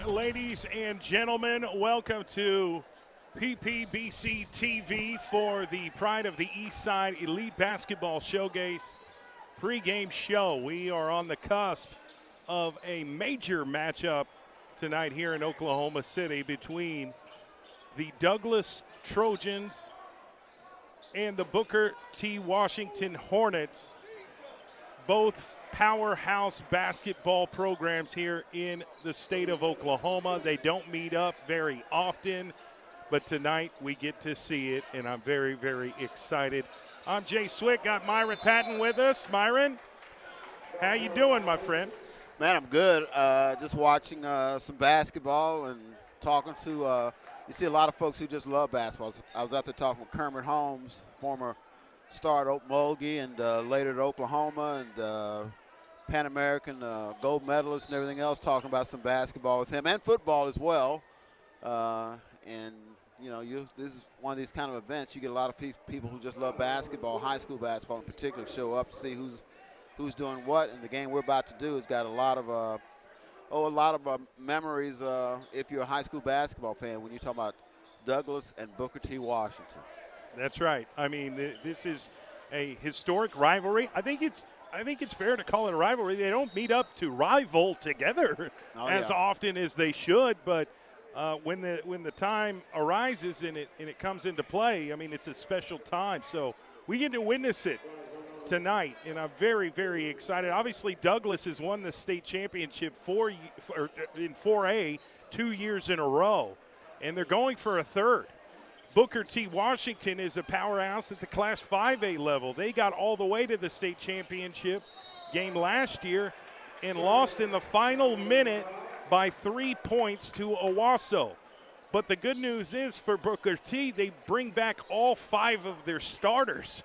ladies and gentlemen. Welcome to PPBC TV for the Pride of the East Side Elite Basketball Showcase pregame show. We are on the cusp of a major matchup tonight here in Oklahoma City between the Douglas Trojans and the Booker T. Washington Hornets, both powerhouse basketball programs here in the state of Oklahoma. They don't meet up very often, but tonight we get to see it, and I'm very, very excited. I'm Jay Swick, got Myron Patton with us. Myron, how you doing, my friend? Man, I'm good. Just watching some basketball and talking to you see a lot of folks who just love basketball. I was out there talking with Kermit Holmes, former star at Okmulgee and later at Oklahoma, and Pan American gold medalist and everything else, talking about some basketball with him and football as well. And you know, this is one of these kind of events. You get a lot of people who just love basketball, high school basketball in particular, show up to see who's doing what. And the game we're about to do has got a lot of memories if you're a high school basketball fan when you talk about Douglas and Booker T. Washington. That's right. I mean, this is a historic rivalry. I think it's fair to call it a rivalry. They don't meet up to rival together as often as they should, but when the time arises and it comes into play, I mean, it's a special time. So we get to witness it tonight, and I'm very, very excited. Obviously, Douglas has won the state championship in 4A 2 years in a row, and they're going for a third. Booker T. Washington is a powerhouse at the Class 5A level. They got all the way to the state championship game last year and lost in the final minute by 3 points to Owasso. But the good news is for Booker T, they bring back all 5 of their starters,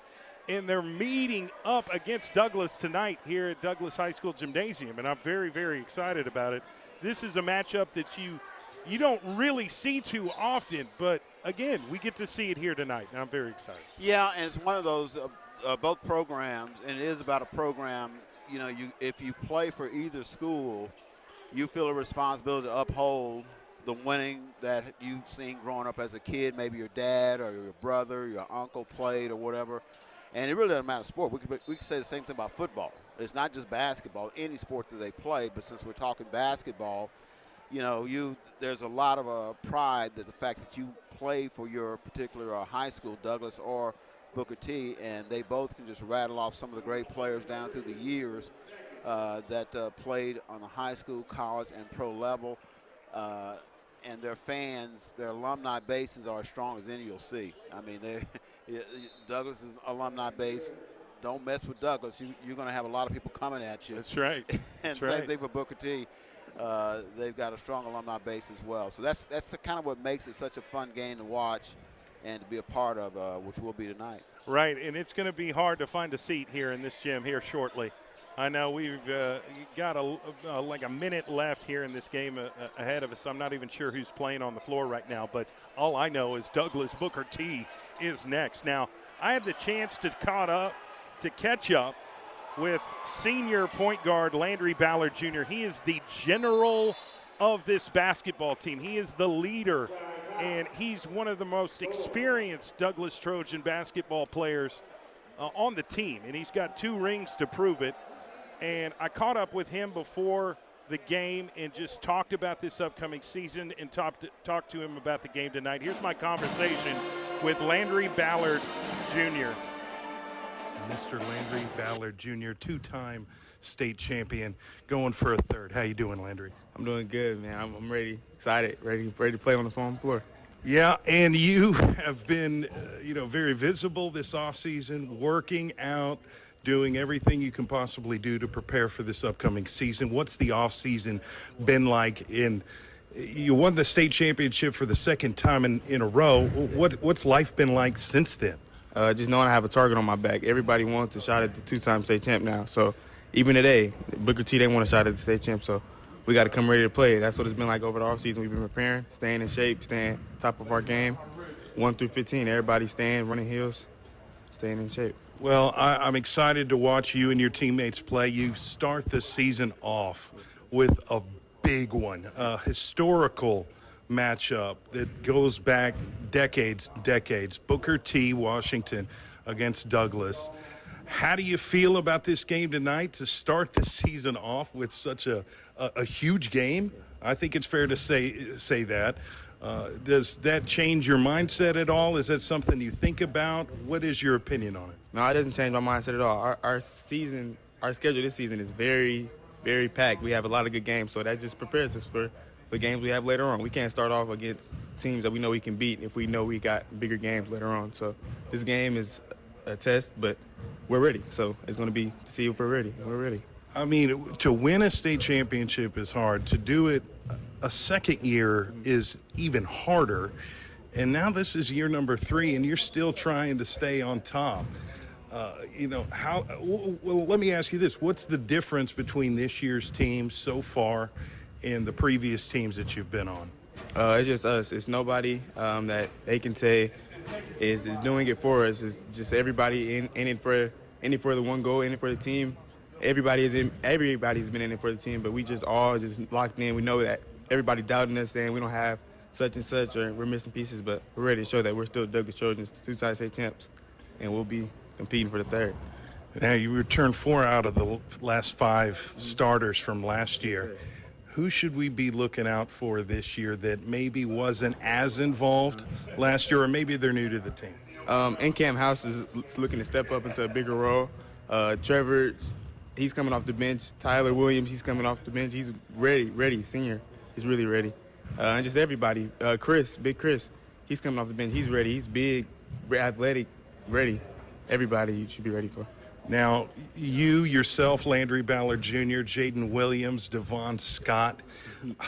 and they're meeting up against Douglas tonight here at Douglas High School Gymnasium, and I'm very, very excited about it. This is a matchup that you don't really see too often, but again, we get to see it here tonight, and I'm very excited. Yeah, and it's one of those both programs, and it is about a program. You know, if you play for either school, you feel a responsibility to uphold the winning that you've seen growing up as a kid. Maybe your dad or your brother, your uncle played or whatever. And it really doesn't matter sport. We could say the same thing about football. It's not just basketball, any sport that they play. But since we're talking basketball, you know, there's a lot of pride that the fact that you play for your particular high school, Douglas or Booker T, and they both can just rattle off some of the great players down through the years that played on the high school, college, and pro level. And their fans, their alumni bases are as strong as any you'll see. I mean, Douglas' alumni base, don't mess with Douglas. You're going to have a lot of people coming at you. That's right. And same thing for Booker T. They've got a strong alumni base as well. So that's kind of what makes it such a fun game to watch and to be a part of, which will be tonight. Right, and it's going to be hard to find a seat here in this gym here shortly. I know we've got like a minute left here in this game ahead of us. I'm not even sure who's playing on the floor right now, but all I know is Douglas Booker T is next. Now, I had the chance to catch up with senior point guard Landry Ballard Jr. He is the general of this basketball team. He is the leader, and he's one of the most experienced Douglas Trojan basketball players on the team, and he's got 2 rings to prove it. And I caught up with him before the game and just talked about this upcoming season and talked to him about the game tonight. Here's my conversation with Landry Ballard Jr. Mr. Landry Ballard Jr., 2-time state champion, going for a third. How you doing, Landry? I'm doing good, man. I'm ready, excited, ready to play on the foam floor. Yeah, and you have been, very visible this offseason, working out, doing everything you can possibly do to prepare for this upcoming season. What's the offseason been like? You won the state championship for the second time in a row. What's life been like since then? Just knowing I have a target on my back. Everybody wants a shot at the 2-time state champ now. So even today, Booker T, they want a shot at the state champ. So we got to come ready to play. That's what it's been like over the offseason. We've been preparing, staying in shape, staying top of our game. 1 through 15, everybody staying, running heels, staying in shape. Well, I'm excited to watch you and your teammates play. You start the season off with a big one, a historical matchup that goes back decades. Booker T, Washington against Douglas. How do you feel about this game tonight to start the season off with such a huge game? I think it's fair to say that. Does that change your mindset at all? Is that something you think about? What is your opinion on it? No, it doesn't change my mindset at all. Our schedule this season is very, very packed. We have a lot of good games, so that just prepares us for the games we have later on. We can't start off against teams that we know we can beat if we know we got bigger games later on. So this game is a test, but we're ready. So it's going to be to see if we're ready. We're ready. I mean, to win a state championship is hard. To do it a second year is even harder. And now this is year number 3, and you're still trying to stay on top. Well, let me ask you this. What's the difference between this year's team so far and the previous teams that you've been on? It's just us. It's nobody that they can say is doing it for us. It's just everybody in it for the one goal, in it for the team. Everybody's been in it for the team, but we just all just locked in. We know that everybody doubting us, saying we don't have such and such, or we're missing pieces, but we're ready to show that we're still Douglas Trojans, 2-time state champs, and we'll be competing for the third. Now, you returned 4 out of the last 5 starters from last year. Who should we be looking out for this year that maybe wasn't as involved last year, or maybe they're new to the team? In-Cam House is looking to step up into a bigger role. Trevor, he's coming off the bench. Tyler Williams, he's coming off the bench. He's ready, senior. He's really ready. And just everybody. Big Chris, he's coming off the bench. He's ready. He's big, athletic, ready. Everybody you should be ready for. Now, you, yourself, Landry Ballard Jr., Jaden Williams, Devon Scott,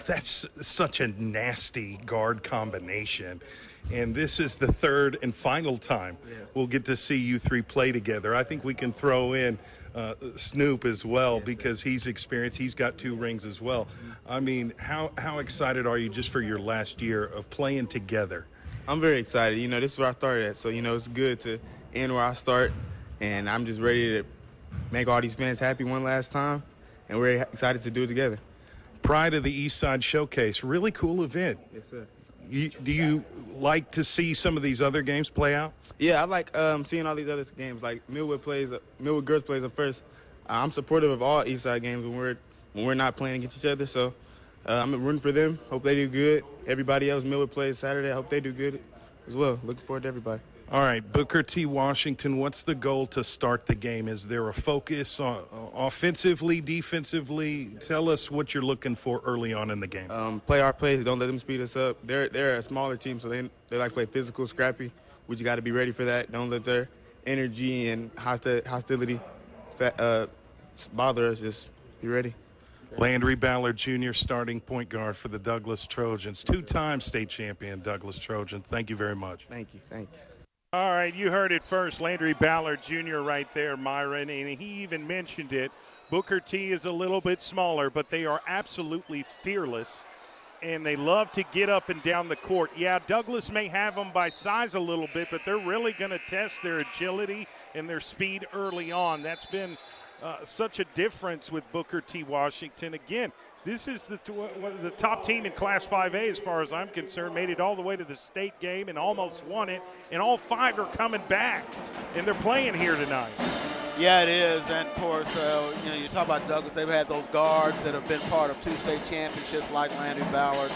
that's such a nasty guard combination. And this is the third and final time we'll get to see you 3 play together. I think we can throw in Snoop as well, because he's experienced. He's got 2 rings as well. I mean, how excited are you just for your last year of playing together? I'm very excited. This is where I started at, so, it's good to end where I start. And I'm just ready to make all these fans happy one last time, and we're excited to do it together. Pride of the East Side Showcase, really cool event. Yes, sir. Do you like to see some of these other games play out? Yeah, I like seeing all these other games. Like Millwood Girls plays up first. I'm supportive of all East Side games when we're not playing against each other. So I'm rooting for them. Hope they do good. Everybody else, Millwood plays Saturday. I hope they do good as well. Looking forward to everybody. All right, Booker T. Washington, what's the goal to start the game? Is there a focus on offensively, defensively? Tell us what you're looking for early on in the game. Play our plays. Don't let them speed us up. They're a smaller team, so they like to play physical, scrappy. We just got to be ready for that. Don't let their energy and hostility bother us. Just be ready. Landry Ballard Jr., starting point guard for the Douglas Trojans, 2-time state champion Douglas Trojan. Thank you very much. Thank you. All right, you heard it first. Landry Ballard Jr. right there, Myron, and he even mentioned it. Booker T is a little bit smaller, but they are absolutely fearless, and they love to get up and down the court. Yeah, Douglas may have them by size a little bit, but they're really going to test their agility and their speed early on. That's been such a difference with Booker T. Washington. Again, this is the top team in Class 5A as far as I'm concerned. Made it all the way to the state game and almost won it. And all 5 are coming back, and they're playing here tonight. Yeah, it is. And, of course, you talk about Douglas. They've had those guards that have been part of 2 state championships like Landry Ballard.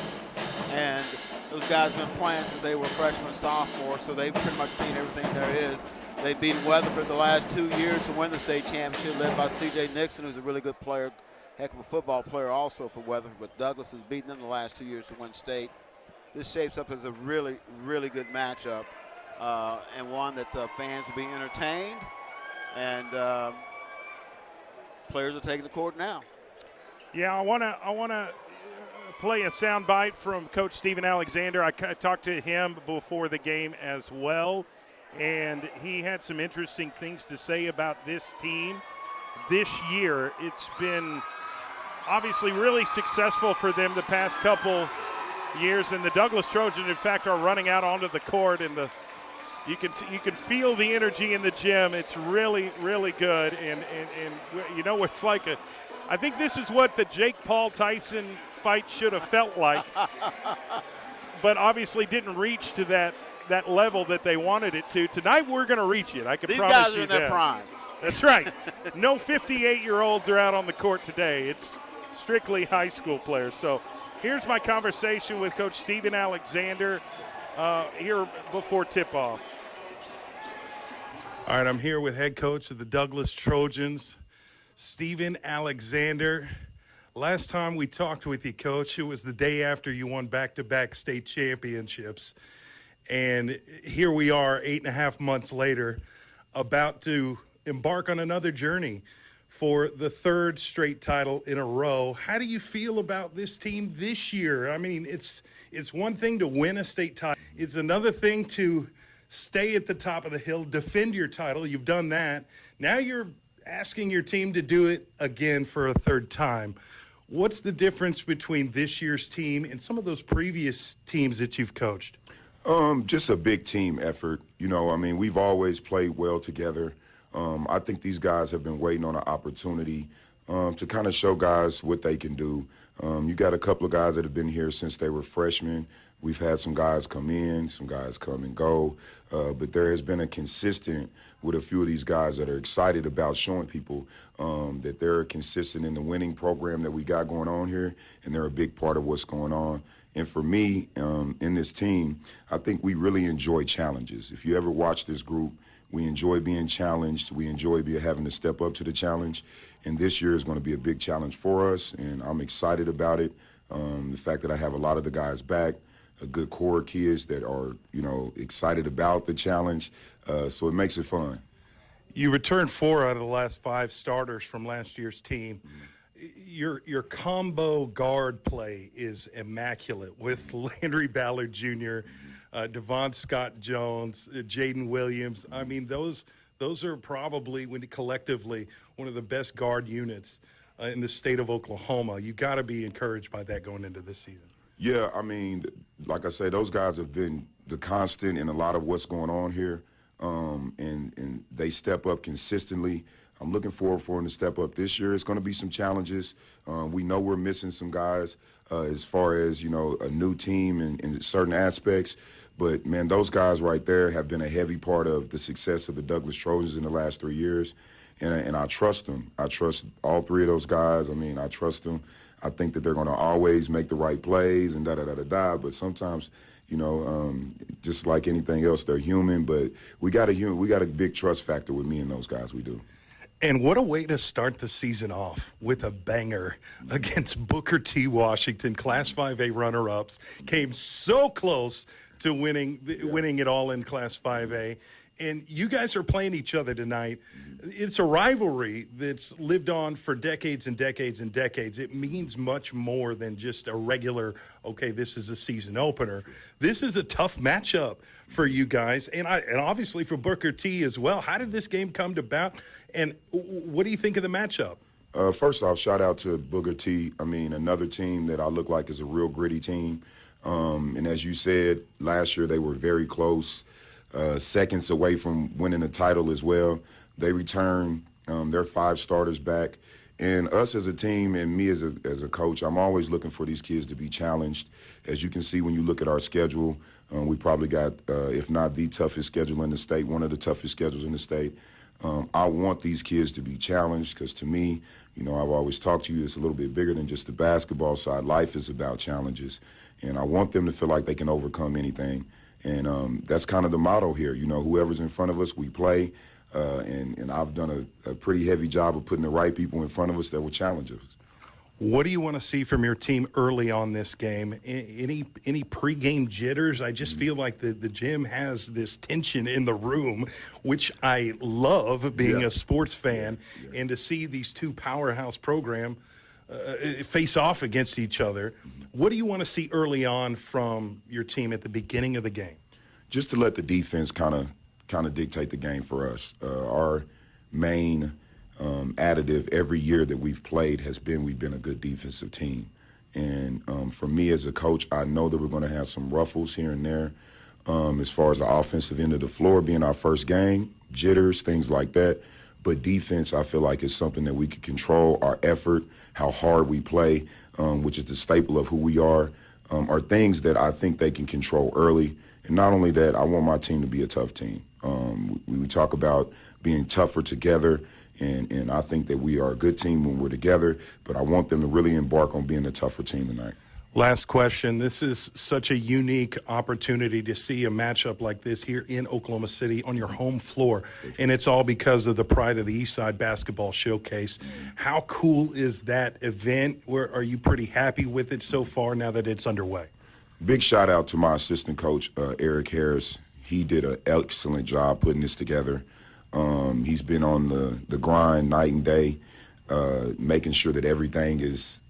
And those guys have been playing since they were freshmen and sophomores, so they've pretty much seen everything there is. They've beaten Weatherford the last 2 years to win the state championship, led by C.J. Nixon, who's a really good player. Heck of a football player also for Weatherford, but Douglas has beaten them the last 2 years to win state. This shapes up as a really, really good matchup, and one that fans will be entertained, and players are taking the court now. Yeah, I want to play a sound bite from Coach Stephen Alexander. I talked to him before the game as well, and he had some interesting things to say about this team. This year, it's been obviously really successful for them the past couple years, and the Douglas Trojans, in fact, are running out onto the court, and you can feel the energy in the gym. It's really, really good, and it's like I think this is what the Jake Paul Tyson fight should have felt like, but obviously didn't reach to that level that they wanted it to. Tonight we're going to reach it. I can These promise guys you are in their that. prime. That's right. No 58-year-olds are out on the court today. It's strictly high school players. So here's my conversation with Coach Steven Alexander here before tip-off. All right, I'm here with head coach of the Douglas Trojans, Steven Alexander. Last time we talked with you, Coach, it was the day after you won back-to-back state championships. And here we are 8.5 months later, about to embark on another journey for the third straight title in a row. How do you feel about this team this year? I mean, it's one thing to win a state title. It's another thing to stay at the top of the hill, defend your title. You've done that. Now you're asking your team to do it again for a third time. What's the difference between this year's team and some of those previous teams that you've coached? Just a big team effort. You know, I mean, we've always played well together. I think these guys have been waiting on an opportunity to kind of show guys what they can do. You got a couple of guys that have been here since they were freshmen. We've had some guys come in, some guys come and go, but there has been a consistent with a few of these guys that are excited about showing people that they're consistent in the winning program that we got going on here, and they're a big part of what's going on. And for me, in this team, I think we really enjoy challenges. If you ever watch this group, we enjoy being challenged. We enjoy having to step up to the challenge. And this year is going to be a big challenge for us, and I'm excited about it. The fact that I have a lot of the guys back, a good core of kids that are, you know, excited about the challenge. So it makes it fun. You returned 4 out of the last 5 starters from last year's team. Your combo guard play is immaculate with Landry Ballard Jr., Devon Scott Jones, Jaden Williams. I mean, those are probably collectively one of the best guard units in the state of Oklahoma. You got to be encouraged by that going into this season. Yeah, I mean, like I say, those guys have been the constant in a lot of what's going on here, and they step up consistently. I'm looking forward for them to step up this year. It's going to be some challenges. We know we're missing some guys as far as, you know, a new team in certain aspects. But, man, those guys right there have been a heavy part of the success of the Douglas Trojans in the last 3 years. And I trust them. I trust all 3 of those guys. I mean, I trust them. I think that they're going to always make the right plays and da-da-da-da-da. But sometimes, you know, just like anything else, they're human. But we got a big trust factor with me and those guys. We do. And what a way to start the season off with a banger against Booker T. Washington, Class 5A runner-ups. Came so close to winning it all in Class 5A. And you guys are playing each other tonight. It's a rivalry that's lived on for decades and decades and decades. It means much more than just a regular, okay, this is a season opener. This is a tough matchup for you guys, and obviously for Booker T as well. How did this game come about, and what do you think of the matchup? First off, shout out to Booker T. I mean, another team that I look like is a real gritty team. And as you said, last year they were very close. Seconds away from winning the title as well. They return their 5 starters back. And us as a team and me as a coach, I'm always looking for these kids to be challenged. As you can see when you look at our schedule, we probably got, if not the toughest schedule in the state, one of the toughest schedules in the state. I want these kids to be challenged because to me, you know, I've always talked to you, it's a little bit bigger than just the basketball side. Life is about challenges. And I want them to feel like they can overcome anything. And that's kind of the motto here. You know, whoever's in front of us, we play. And I've done a pretty heavy job of putting the right people in front of us that will challenge us. What do you want to see from your team early on this game? Any pregame jitters? I just feel like the gym has this tension in the room, which I love being a sports fan, and to see these 2 powerhouse programs face off against each other. What do you want to see early on from your team at the beginning of the game? Just to let the defense kind of dictate the game for us. Our main additive every year that we've played has been we've been a good defensive team. And for me as a coach, I know that we're going to have some ruffles here and there as far as the offensive end of the floor being our first game, jitters, things like that. But defense, I feel like, is something that we can control. Our effort, how hard we play, which is the staple of who we are things that I think they can control early. And not only that, I want my team to be a tough team. We talk about being tougher together, and I think that we are a good team when we're together, but I want them to really embark on being a tougher team tonight. Last question. This is such a unique opportunity to see a matchup like this here in Oklahoma City on your home floor, and it's all because of the Pride of the Eastside Basketball Showcase. How cool is that event? Are you pretty happy with it so far now that it's underway? Big shout out to my assistant coach, Eric Harris. He did an excellent job putting this together. He's been on the grind night and day, making sure that everything is,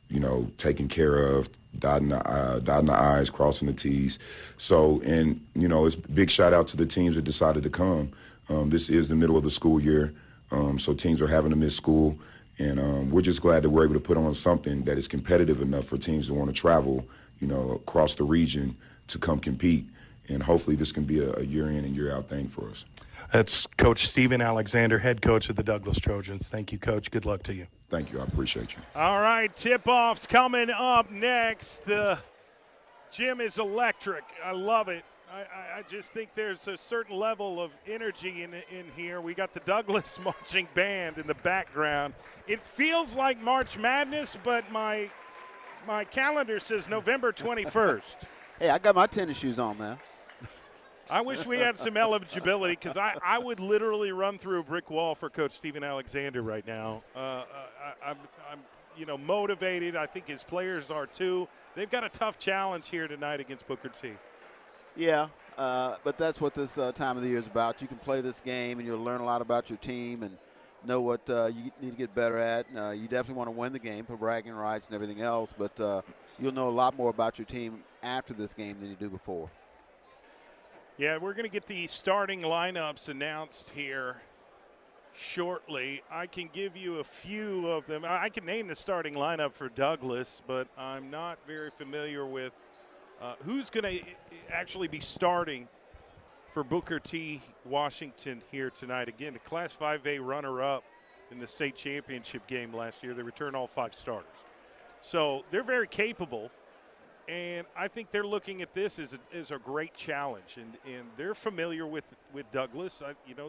taken care of, dotting the I's, crossing the T's. So, and, it's a big shout out to the teams that decided to come. This is the middle of the school year, so teams are having to miss school. And we're just glad that we're able to put on something that is competitive enough for teams that want to travel, across the region to come compete. And hopefully this can be a year in and year out thing for us. That's Coach Steven Alexander, head coach of the Douglas Trojans. Thank you, Coach. Good luck to you. Thank you. I appreciate you. All right, tip-off's coming up next. The gym is electric. I love it. I just think there's a certain level of energy in here. We got the Douglas marching band in the background. It feels like March Madness, but my calendar says November 21st. Hey, I got my tennis shoes on, man. I wish we had some eligibility because I would literally run through a brick wall for Coach Steven Alexander right now. I'm motivated. I think his players are too. They've got a tough challenge here tonight against Booker T. Yeah, but that's what this time of the year is about. You can play this game and you'll learn a lot about your team and know what you need to get better at. You definitely want to win the game for bragging rights and everything else, but you'll know a lot more about your team after this game than you do before. Yeah, we're going to get the starting lineups announced here shortly. I can give you a few of them. I can name the starting lineup for Douglas, but I'm not very familiar with who's going to actually be starting for Booker T. Washington here tonight. Again, the Class 5A runner-up in the state championship game last year. They returned all 5 starters. So they're very capable. And I think they're looking at this as a great challenge, and they're familiar with Douglas.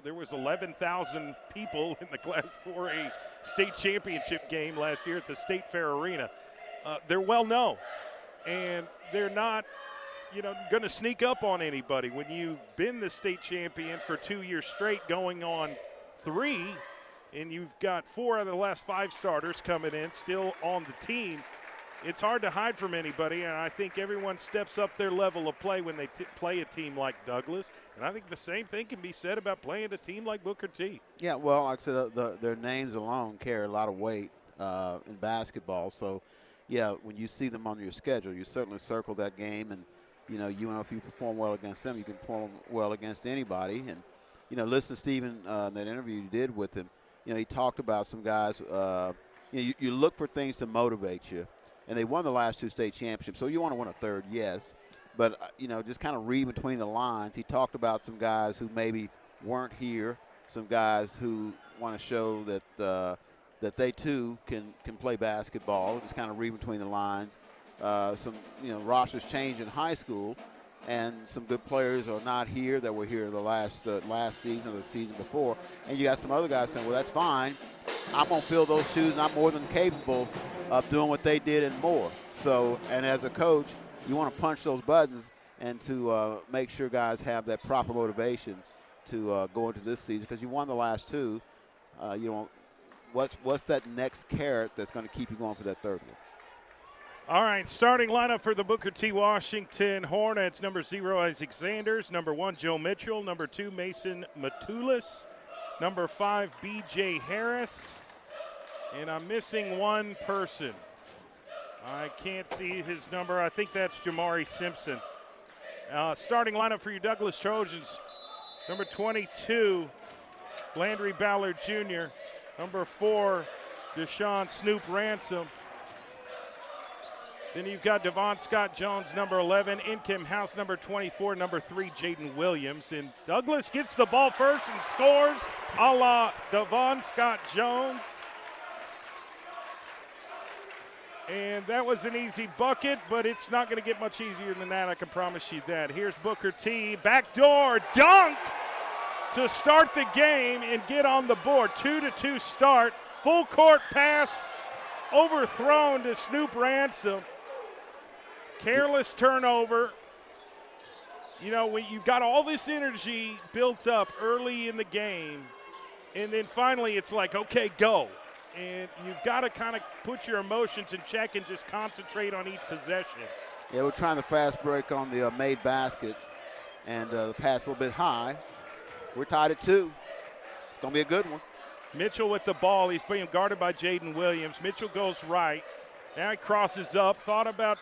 There was 11,000 people in the Class 4A state championship game last year at the State Fair Arena. They're well known, and they're not, going to sneak up on anybody. When you've been the state champion for 2 years straight, going on 3, and you've got 4 out of the last 5 starters coming in still on the team, it's hard to hide from anybody, and I think everyone steps up their level of play when they play a team like Douglas. And I think the same thing can be said about playing a team like Booker T. Yeah, well, like I said, their names alone carry a lot of weight in basketball. So, yeah, when you see them on your schedule, you certainly circle that game. And, if you perform well against them, you can perform well against anybody. And, listen to Steven in that interview you did with him. He talked about some guys, you look for things to motivate you. And they won the last 2 state championships, so you want to win a third, yes. But, just kind of read between the lines. He talked about some guys who maybe weren't here, some guys who want to show that they, too, can play basketball, just kind of read between the lines. Some, rosters change in high school, and some good players are not here that were here the last season or the season before. And you got some other guys saying, well, that's fine. I'm going to fill those shoes, and I'm more than capable of doing what they did and more. So, and as a coach, you want to punch those buttons and to make sure guys have that proper motivation to go into this season, because you won the last 2. What's that next carrot that's going to keep you going for that third one? All right, starting lineup for the Booker T. Washington Hornets. Number 0, Isaac Sanders. Number 1, Joe Mitchell. Number 2, Mason Matulis. Number 5, B.J. Harris. And I'm missing one person. I can't see his number. I think that's Jamari Simpson. Starting lineup for your Douglas Trojans. Number 22, Landry Ballard Jr. Number 4, Deshaun Snoop Ransom. Then you've got Devon Scott Jones, number 11, Inkem House, number 24, number 3, Jaden Williams. And Douglas gets the ball first and scores a la Devon Scott Jones. And that was an easy bucket, but it's not going to get much easier than that, I can promise you that. Here's Booker T, backdoor dunk to start the game and get on the board. 2-2 start, full court pass, overthrown to Snoop Ransom. Careless turnover. You know, when you've got all this energy built up early in the game, and then finally it's like, okay, go. And you've got to kind of put your emotions in check and just concentrate on each possession. Yeah, we're trying to fast break on the made basket, and the pass a little bit high. We're tied at 2. It's going to be a good one. Mitchell with the ball. He's being guarded by Jaden Williams. Mitchell goes right. Now he crosses up. Thought about,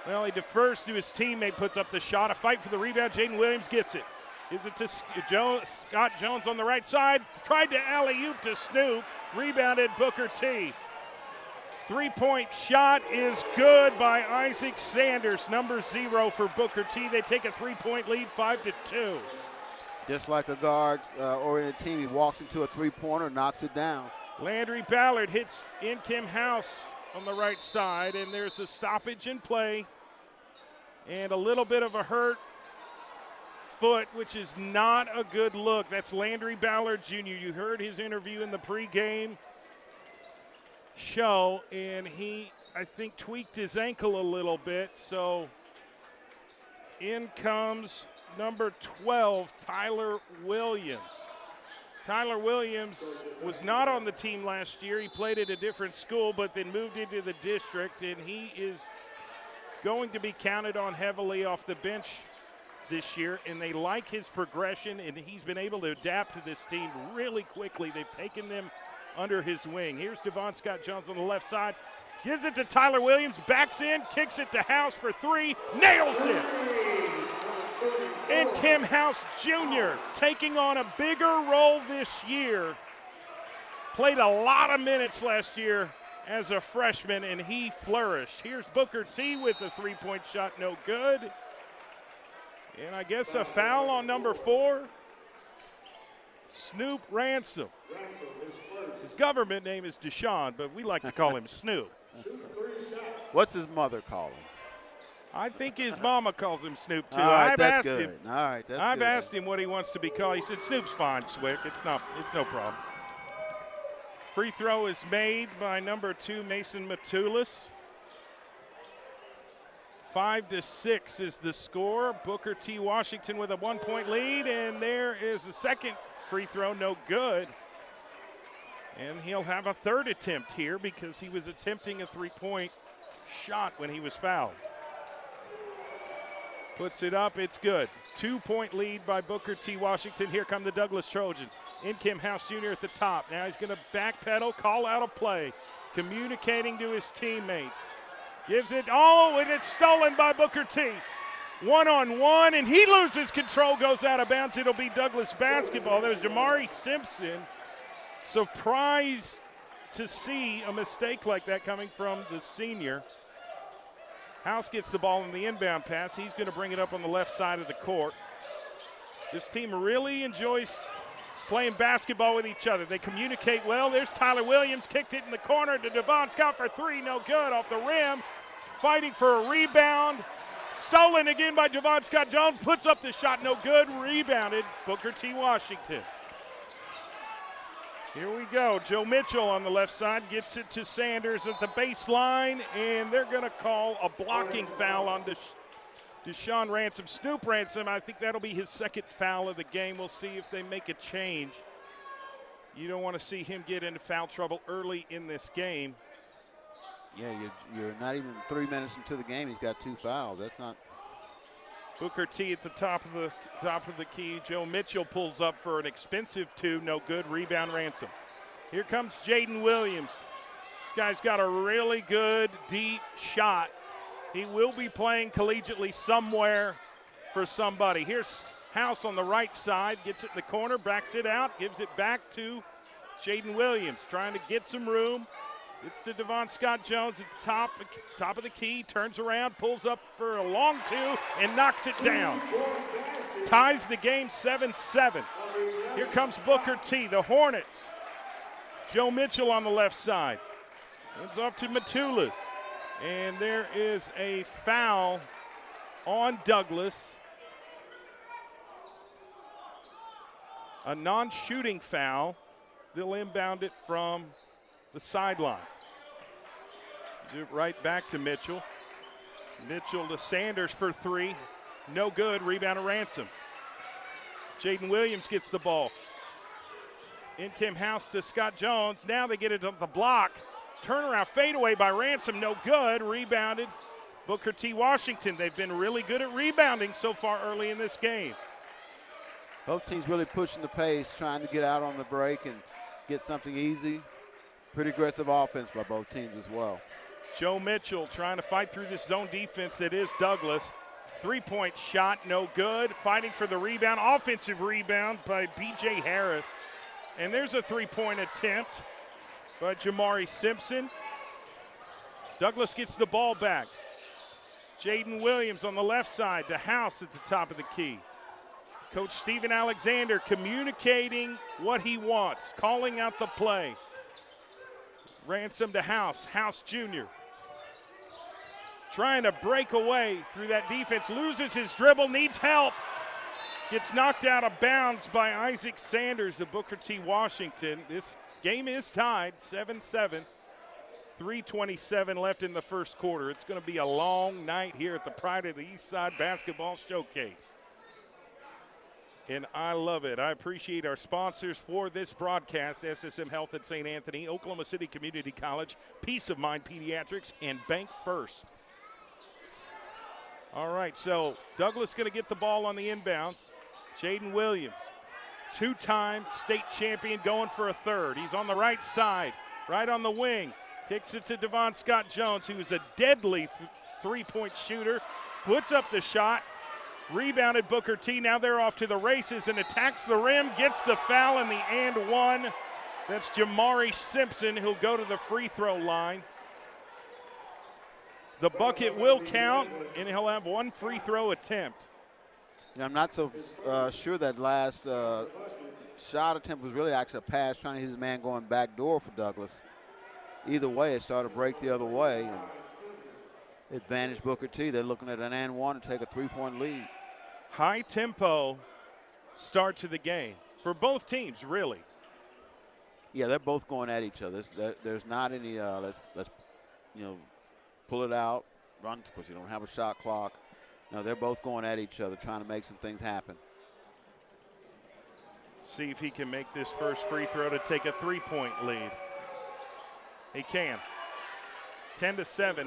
well, he defers to his teammate, puts up the shot. A fight for the rebound. Jaden Williams gets it. Gives it to Scott Jones on the right side. Tried to alley-oop to Snoop. Rebounded Booker T. Three-point shot is good by Isaac Sanders, number 0 for Booker T. They take a 3-point lead, 5-2. Just like a guard-oriented team, he walks into a three-pointer, knocks it down. Landry Ballard hits Inkem House on the right side, and there's a stoppage in play and a little bit of a hurt foot, which is not a good look. That's Landry Ballard Jr. You heard his interview in the pregame show, and he, I think, tweaked his ankle a little bit. So in comes number 12, Tyler Williams. Tyler Williams was not on the team last year. He played at a different school, but then moved into the district, and he is going to be counted on heavily off the bench this year, and they like his progression, and he's been able to adapt to this team really quickly. They've taken them under his wing. Here's Devon Scott Jones on the left side. Gives it to Tyler Williams, backs in, kicks it to House for 3, nails it. And Kim House Jr. taking on a bigger role this year. Played a lot of minutes last year as a freshman, and he flourished. Here's Booker T with a three-point shot, no good. And I guess a foul on number 4, Snoop Ransom. His government name is Deshaun, but we like to call him Snoop. What's his mother call him? I think his mama calls him Snoop, too. All right, I've that's asked good. him. All right, that's I've good. asked him what he wants to be called. He said, Snoop's fine, Swick. It's no problem. Free throw is made by number 2, Mason Matulis. 5-6 is the score. Booker T. Washington with a 1-point lead, and there is the second free throw, no good. And he'll have a third attempt here because he was attempting a three-point shot when he was fouled. Puts it up, it's good. 2-point lead by Booker T. Washington. Here come the Douglas Trojans. In Kim House Jr. at the top. Now he's going to backpedal, call out a play, communicating to his teammates. Gives it, and it's stolen by Booker T. 1-on-1, and he loses control, goes out of bounds. It'll be Douglas basketball. There's Jamari Simpson. Surprised to see a mistake like that coming from the senior. House gets the ball in the inbound pass. He's going to bring it up on the left side of the court. This team really enjoys playing basketball with each other. They communicate well. There's Tyler Williams, kicked it in the corner to Devon Scott for 3, no good, off the rim. Fighting for a rebound. Stolen again by Devon Scott Jones, puts up the shot, no good, rebounded Booker T. Washington. Here we go, Joe Mitchell on the left side gets it to Sanders at the baseline, and they're gonna call a blocking foul on Deshaun Ransom. Snoop Ransom, I think that'll be his second foul of the game. We'll see if they make a change. You don't want to see him get into foul trouble early in this game. Yeah, you're not even 3 minutes into the game. He's got 2 fouls. That's not. Booker T at the top of the key. Joe Mitchell pulls up for an expensive 2, no good. Rebound Ransom. Here comes Jaden Williams. This guy's got a really good deep shot. He will be playing collegiately somewhere for somebody. Here's House on the right side, gets it in the corner, backs it out, gives it back to Jaden Williams, trying to get some room. It's to Devon Scott-Jones at the top of the key, turns around, pulls up for a long two, and knocks it down. Ties the game 7-7. Here comes Booker T, the Hornets. Joe Mitchell on the left side. It's off to Matulas. And there is a foul on Douglas. A non-shooting foul. They'll inbound it from the sideline. Do it right back to Mitchell. Mitchell to Sanders for three. No good. Rebound to Ransom. Jaden Williams gets the ball. In Kim House to Scott Jones. Now they get it on the block. Turnaround fadeaway by Ransom. No good. Rebounded Booker T. Washington. They've been really good at rebounding so far early in this game. Both teams really pushing the pace, trying to get out on the break and get something easy. Pretty aggressive offense by both teams as well. Joe Mitchell trying to fight through this zone defense that is Douglas. Three-point shot, no good. Fighting for the rebound. Offensive rebound by B.J. Harris. And there's a three-point attempt by Jamari Simpson. Douglas gets the ball back. Jaden Williams on the left side. The House at the top of the key. Coach Steven Alexander communicating what he wants, calling out the play. Ransom to House. House Jr. trying to break away through that defense. Loses his dribble, needs help. Gets knocked out of bounds by Isaac Sanders of Booker T. Washington. This game is tied 7-7. 3:27 left in the first quarter. It's going to be a long night here at the Pride of the East Side Basketball Showcase. And I love it. I appreciate our sponsors for this broadcast, SSM Health at St. Anthony, Oklahoma City Community College, Peace of Mind Pediatrics, and Bank First. All right, so Douglas going to get the ball on the inbounds. Jaden Williams, two-time state champion, going for a third. He's on the right side, right on the wing. Kicks it to Devon Scott-Jones, who is a deadly three-point shooter. Puts up the shot. Rebounded Booker T. Now they're off to the races and attacks the rim. Gets the foul in the and one. That's Jamari Simpson, who'll go to the free throw line. The bucket will count, and he'll have one free throw attempt. You know, I'm not so sure that last shot attempt was really actually a pass, trying to hit his man going back door for Douglas. Either way, it started to break the other way. And advantage Booker T. They're looking at an and one to take a three-point lead. High tempo start to the game for both teams, really. Yeah, they're both going at each other. There's not any let's pull it out, run, because you don't have a shot clock. No, they're both going at each other, trying to make some things happen. See if he can make this first free throw to take a three-point lead. He can. 10-7.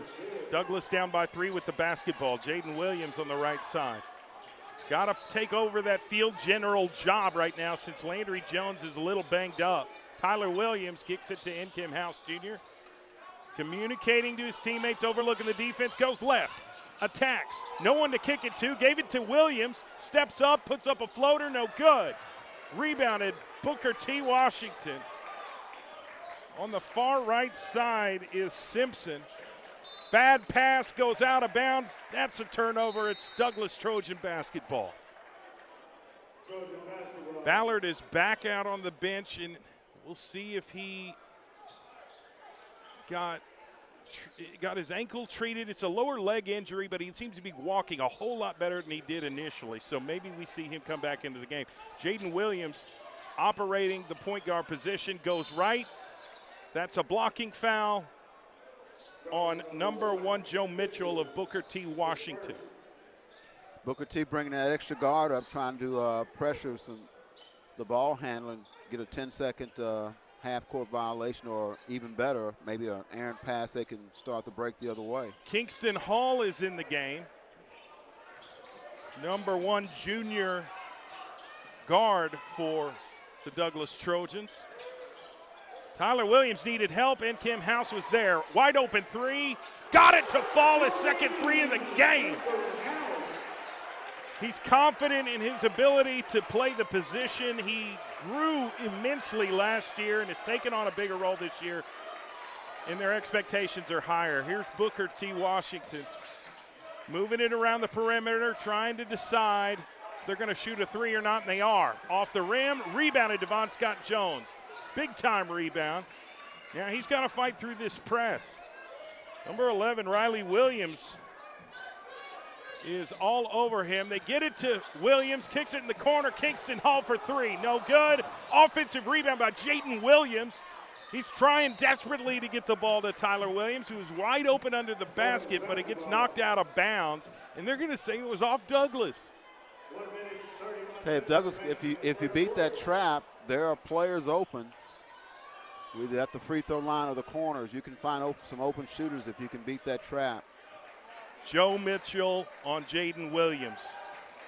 Douglas down by 3 with the basketball. Jaden Williams on the right side. Got to take over that field general job right now since Landry Jones is a little banged up. Tyler Williams kicks it to Nkim House Jr. Communicating to his teammates, overlooking the defense, goes left, attacks. No one to kick it to, gave it to Williams, steps up, puts up a floater, no good. Rebounded Booker T. Washington. On the far right side is Simpson. Bad pass goes out of bounds. That's a turnover. It's Douglas Trojan basketball. Ballard is back out on the bench, and we'll see if he got his ankle treated. It's a lower leg injury, but he seems to be walking a whole lot better than he did initially. So maybe we see him come back into the game. Jaden Williams operating the point guard position, goes right. That's a blocking foul on number 1, Joe Mitchell of Booker T. Washington. Booker T bringing that extra guard up, trying to pressure the ball handling, get a 10-second half-court violation, or even better, maybe an errant pass they can start to break the other way. Kingston Hall is in the game. Number 1 junior guard for the Douglas Trojans. Tyler Williams needed help, and Kim House was there. Wide open three, got it to fall, his second three of the game. He's confident in his ability to play the position. He grew immensely last year and has taken on a bigger role this year. and their expectations are higher. Here's Booker T. Washington moving it around the perimeter, trying to decide if they're going to shoot a three or not, and they are. Off the rim, rebounded Devon Scott Jones. Big-time rebound. Yeah, he's got to fight through this press. Number 11, Riley Williams, is all over him. They get it to Williams, kicks it in the corner. Kingston Hall for three. No good. Offensive rebound by Jaden Williams. He's trying desperately to get the ball to Tyler Williams, who's wide open under the basket, but it gets knocked out of bounds, and they're going to say it was off Douglas. Okay, if Douglas, if you beat that trap, there are players open. Either at the free throw line or the corners. You can find some open shooters if you can beat that trap. Joe Mitchell on Jaden Williams.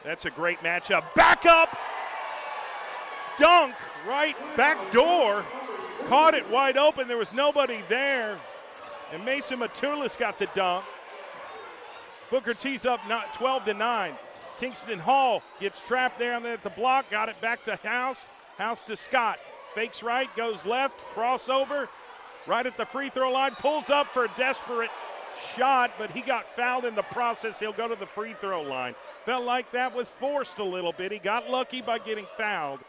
That's a great matchup. Back up. Dunk right back door. Caught it wide open. There was nobody there. And Mason Matulis got the dunk. Booker T's up 12-9. Kingston Hall gets trapped there at the block. Got it back to House. House to Scott. Fakes right, goes left, crossover. Right at the free throw line. Pulls up for a desperate shot, but he got fouled in the process. He'll go to the free throw line. Felt like that was forced a little bit. He got lucky by getting fouled,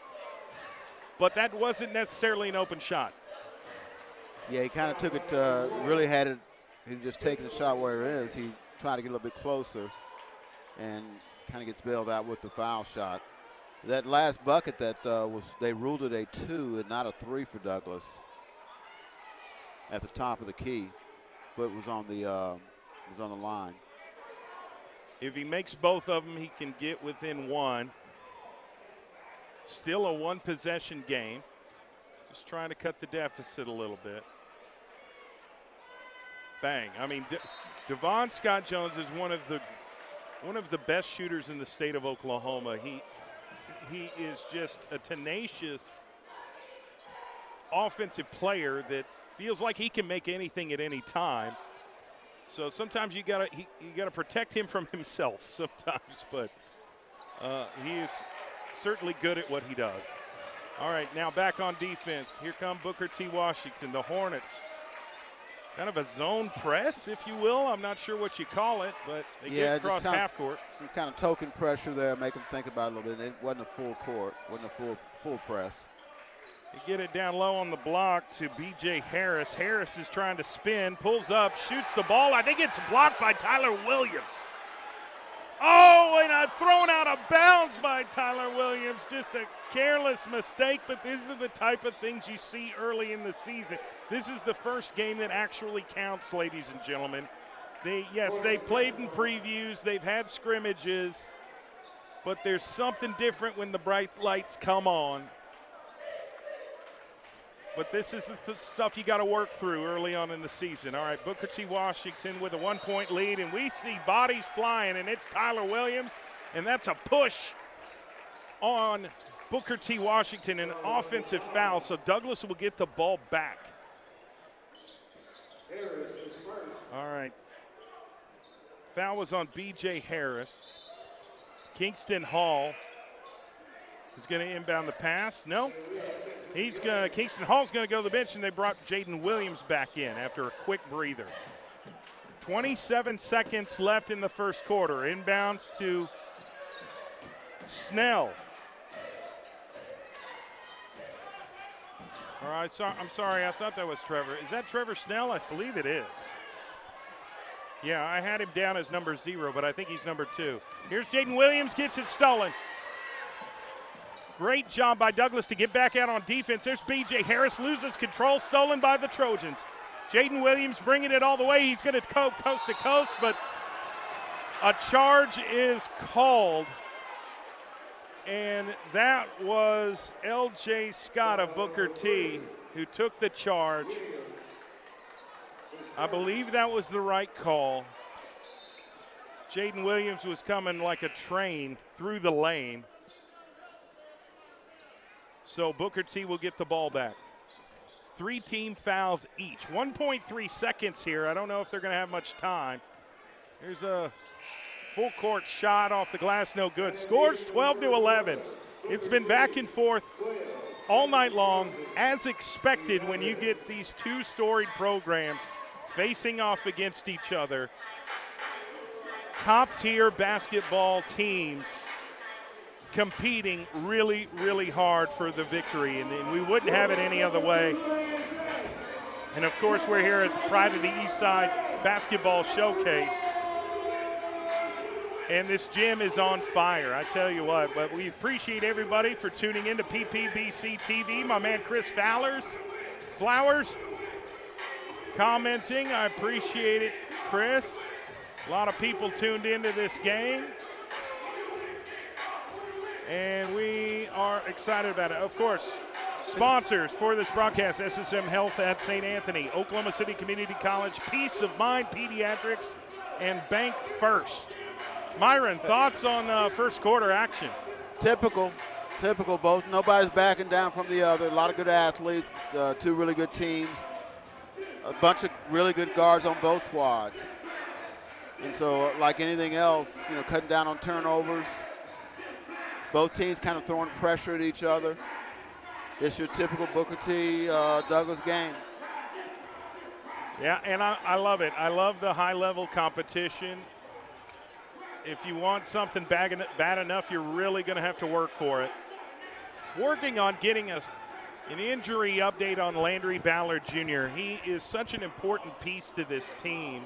but that wasn't necessarily an open shot. Yeah, he kind of took it, really had it. He just taking the shot where it is. He tried to get a little bit closer and kind of gets bailed out with the foul shot. That last bucket that they ruled it a 2 and not a 3 for Douglas at the top of the key. Foot was on the line. If he makes both of them, he can get within one. Still a one-possession game. Just trying to cut the deficit a little bit. Bang. I mean, Devon Scott Jones is one of the best shooters in the state of Oklahoma. He is just a tenacious offensive player that feels like he can make anything at any time. So sometimes you gotta protect him from himself sometimes, but he is certainly good at what he does. All right, now back on defense. Here come Booker T. Washington, the Hornets. Kind of a zone press, if you will. I'm not sure what you call it, but they get across half court. Some kind of token pressure there, make them think about it a little bit. It wasn't a full court, wasn't a full press. They get it down low on the block to B.J. Harris. Harris is trying to spin, pulls up, shoots the ball. I think it's blocked by Tyler Williams. Oh, and thrown out of bounds by Tyler Williams. Just a careless mistake, but these are the type of things you see early in the season. This is the first game that actually counts, ladies and gentlemen. They played in previews. They've had scrimmages, but there's something different when the bright lights come on. But this is the stuff you got to work through early on in the season. All right, Booker T. Washington with a 1-point lead, and we see bodies flying, and it's Tyler Williams, and that's a push on Booker T. Washington, an offensive foul, so Douglas will get the ball back. All right. Foul was on B.J. Harris. Kingston Hall is going to inbound the pass. No. Kingston Hall's going to go to the bench, and they brought Jaden Williams back in after a quick breather. 27 seconds left in the first quarter. Inbounds to Snell. All right, I'm sorry, I thought that was Trevor. Is that Trevor Snell? I believe it is. Yeah, I had him down as number 0, but I think he's number 2. Here's Jaden Williams, gets it stolen. Great job by Douglas to get back out on defense. There's B.J. Harris, loses control, stolen by the Trojans. Jaden Williams bringing it all the way. He's going to go coast to coast, but a charge is called. And that was L.J. Scott of Booker T. who took the charge. I believe that was the right call. Jaden Williams was coming like a train through the lane. So Booker T will get the ball back. 3 team fouls each. 1.3 seconds here. I don't know if they're going to have much time. Here's a full court shot off the glass, no good. Scores 12-11. It's been back and forth all night long, as expected when you get these two storied programs facing off against each other. Top-tier basketball teams competing really, really hard for the victory, and we wouldn't have it any other way. And, of course, we're here at the Pride of the Eastside Basketball Showcase. And this gym is on fire, I tell you what. But we appreciate everybody for tuning in to PPBC TV. My man Chris Flowers commenting. I appreciate it, Chris. A lot of people tuned into this game. And we are excited about it. Of course, sponsors for this broadcast, SSM Health at St. Anthony, Oklahoma City Community College, Peace of Mind Pediatrics, and Bank First. Myron, thoughts on first quarter action? Typical both. Nobody's backing down from the other. A lot of good athletes, two really good teams, a bunch of really good guards on both squads. And so, like anything else, cutting down on turnovers. Both teams kind of throwing pressure at each other. It's your typical Booker T. Douglas game. Yeah, and I love it. I love the high-level competition. If you want something bad enough, you're really going to have to work for it. Working on getting an injury update on Landry Ballard Jr. He is such an important piece to this team.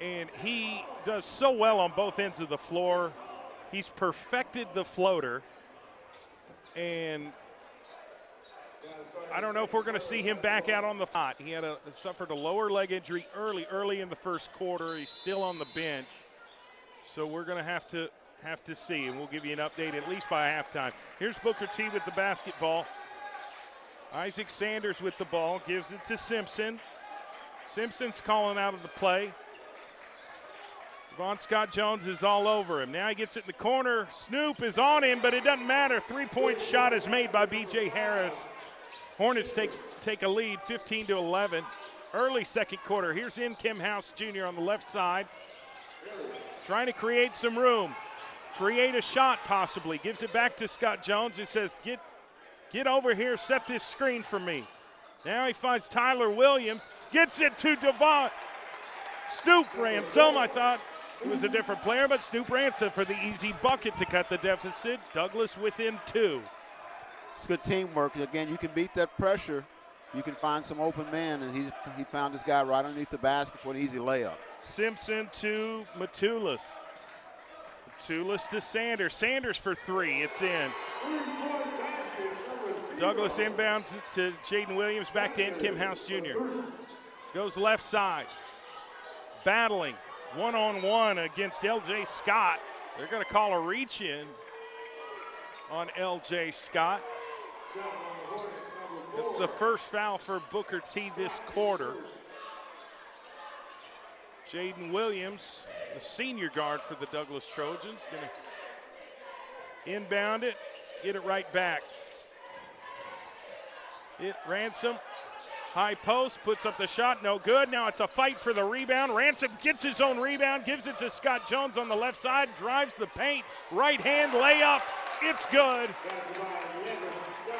And he does so well on both ends of the floor. He's perfected the floater. And I don't know if we're going to see him back out on the spot. He suffered a lower leg injury early in the first quarter. He's still on the bench. So we're going to have to see, and we'll give you an update at least by halftime. Here's Booker T with the basketball. Isaac Sanders with the ball, gives it to Simpson. Simpson's calling out of the play. Von Scott Jones is all over him. Now he gets it in the corner. Snoop is on him, but it doesn't matter. Three-point shot is made by B.J. Harris. Hornets take a lead, 15-11. Early second quarter. Here's Kim House Jr. on the left side. Trying to create some room. Create a shot possibly. Gives it back to Scott Jones. He says, get over here, set this screen for me. Now he finds Tyler Williams. Gets it to Devon. Snoop Ransom, I thought it was a different player, but Snoop Ransom for the easy bucket to cut the deficit. Douglas within two. It's good teamwork. Again, you can beat that pressure. You can find some open man, and he found this guy right underneath the basket for an easy layup. Simpson to Matulis. Matulis to Sanders. Sanders for three. It's in. Douglas inbounds to Jaden Williams. Back to Kim House Jr. Goes left side. Battling. One-on-one against L.J. Scott. They're going to call a reach in on L.J. Scott. It's the first foul for Booker T this quarter. Jaden Williams, the senior guard for the Douglas Trojans, going to inbound it, get it right back. Ransom, high post, puts up the shot, no good. Now it's a fight for the rebound. Ransom gets his own rebound, gives it to Scott Jones on the left side, drives the paint, right hand layup, it's good.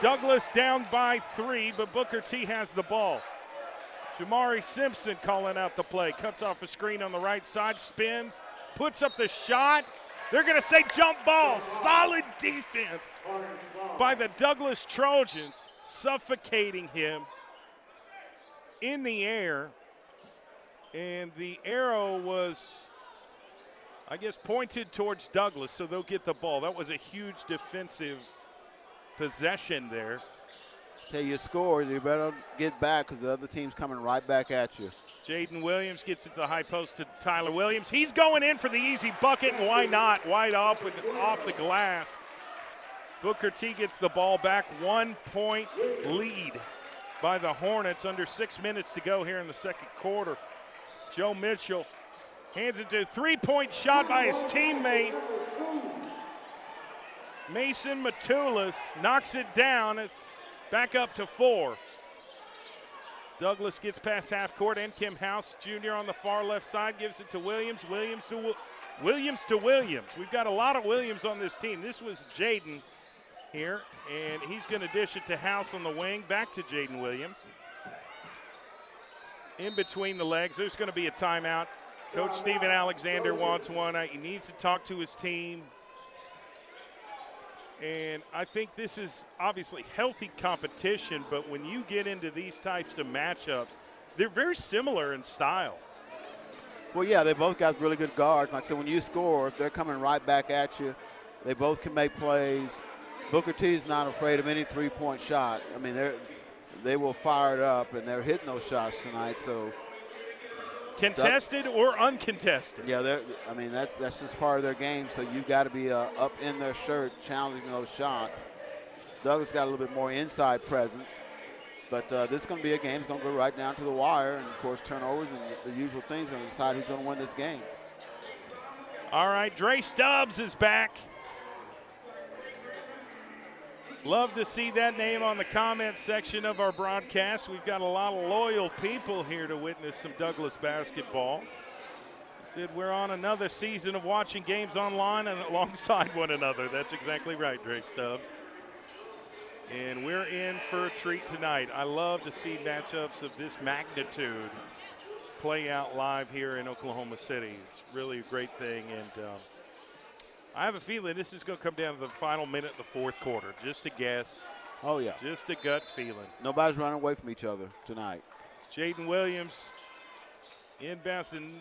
Douglas down by three, but Booker T has the ball. Jamari Simpson calling out the play. Cuts off a screen on the right side, spins, puts up the shot. They're going to say jump ball. Solid defense by the Douglas Trojans, suffocating him in the air. And the arrow was, I guess, pointed towards Douglas, so they'll get the ball. That was a huge defensive possession there. Tell you score, you better get back because the other team's coming right back at you. Jaden Williams gets it to the high post to Tyler Williams. He's going in for the easy bucket, and why not? Wide up off the glass. Booker T gets the ball back. 1 point lead by the Hornets. Under 6 minutes to go here in the second quarter. Joe Mitchell hands it to a three-point shot by his teammate. Mason Matulis knocks it down. It's back up to 4. Douglas gets past half court, and Kim House Jr. on the far left side gives it to Williams. Williams to Williams. We've got a lot of Williams on this team. This was Jaden. here, and he's going to dish it to House on the wing, back to Jaden Williams. In between the legs, there's going to be a timeout. Coach Steven Alexander wants one. He needs to talk to his team. And I think this is obviously healthy competition, but when you get into these types of matchups, they're very similar in style. Well, yeah, they both got really good guards. Like I said, when you score, they're coming right back at you. They both can make plays. Booker T is not afraid of any three-point shot. I mean, they will fire it up, and they're hitting those shots tonight. So, contested or uncontested? Yeah, I mean that's just part of their game. So you've got to be up in their shirt, challenging those shots. Douglas got a little bit more inside presence, but this is going to be a game that's going to go right down to the wire, and of course turnovers and the usual things going to decide who's going to win this game. All right, Dre Stubbs is back. Love to see that name on the comment section of our broadcast. We've got a lot of loyal people here to witness some Douglas basketball. Said we're on another season of watching games online and alongside one another. That's exactly right, Dre Stubbs. And we're in for a treat tonight. I love to see matchups of this magnitude play out live here in Oklahoma City. It's really a great thing, and I have a feeling this is going to come down to the final minute of the fourth quarter. Just a guess. Oh, yeah. Just a gut feeling. Nobody's running away from each other tonight. Jaden Williams inbounds in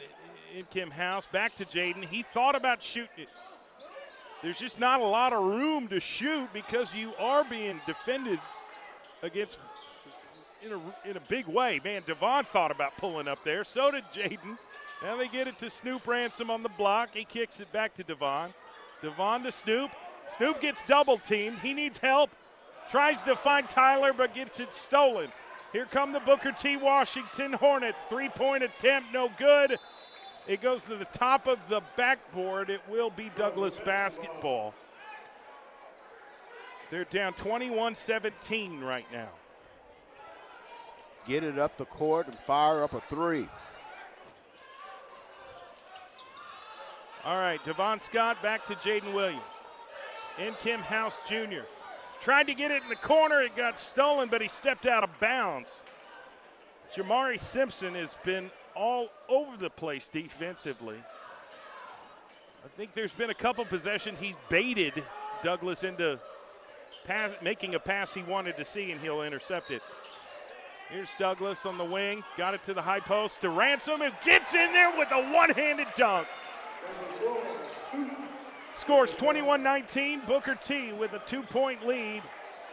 Kim House. Back to Jaden. He thought about shooting it. There's just not a lot of room to shoot because you are being defended against in a big way. Man, Devon thought about pulling up there. So did Jaden. Now they get it to Snoop Ransom on the block. He kicks it back to Devon. Devon to Snoop. Snoop gets double teamed. He needs help. Tries to find Tyler, but gets it stolen. Here come the Booker T. Washington Hornets. Three-point attempt, no good. It goes to the top of the backboard. It will be Douglas basketball. They're down 21-17 right now. Get it up the court and fire up a three. All right, Devon Scott back to Jaden Williams. In Kim House Jr. Tried to get it in the corner. It got stolen, but he stepped out of bounds. Jamari Simpson has been all over the place defensively. I think there's been a couple possessions. He's baited Douglas into making a pass he wanted to see, and he'll intercept it. Here's Douglas on the wing. Got it to the high post to Ransom, who gets in there with a one-handed dunk. Scores 21-19. Booker T with a 2-point lead.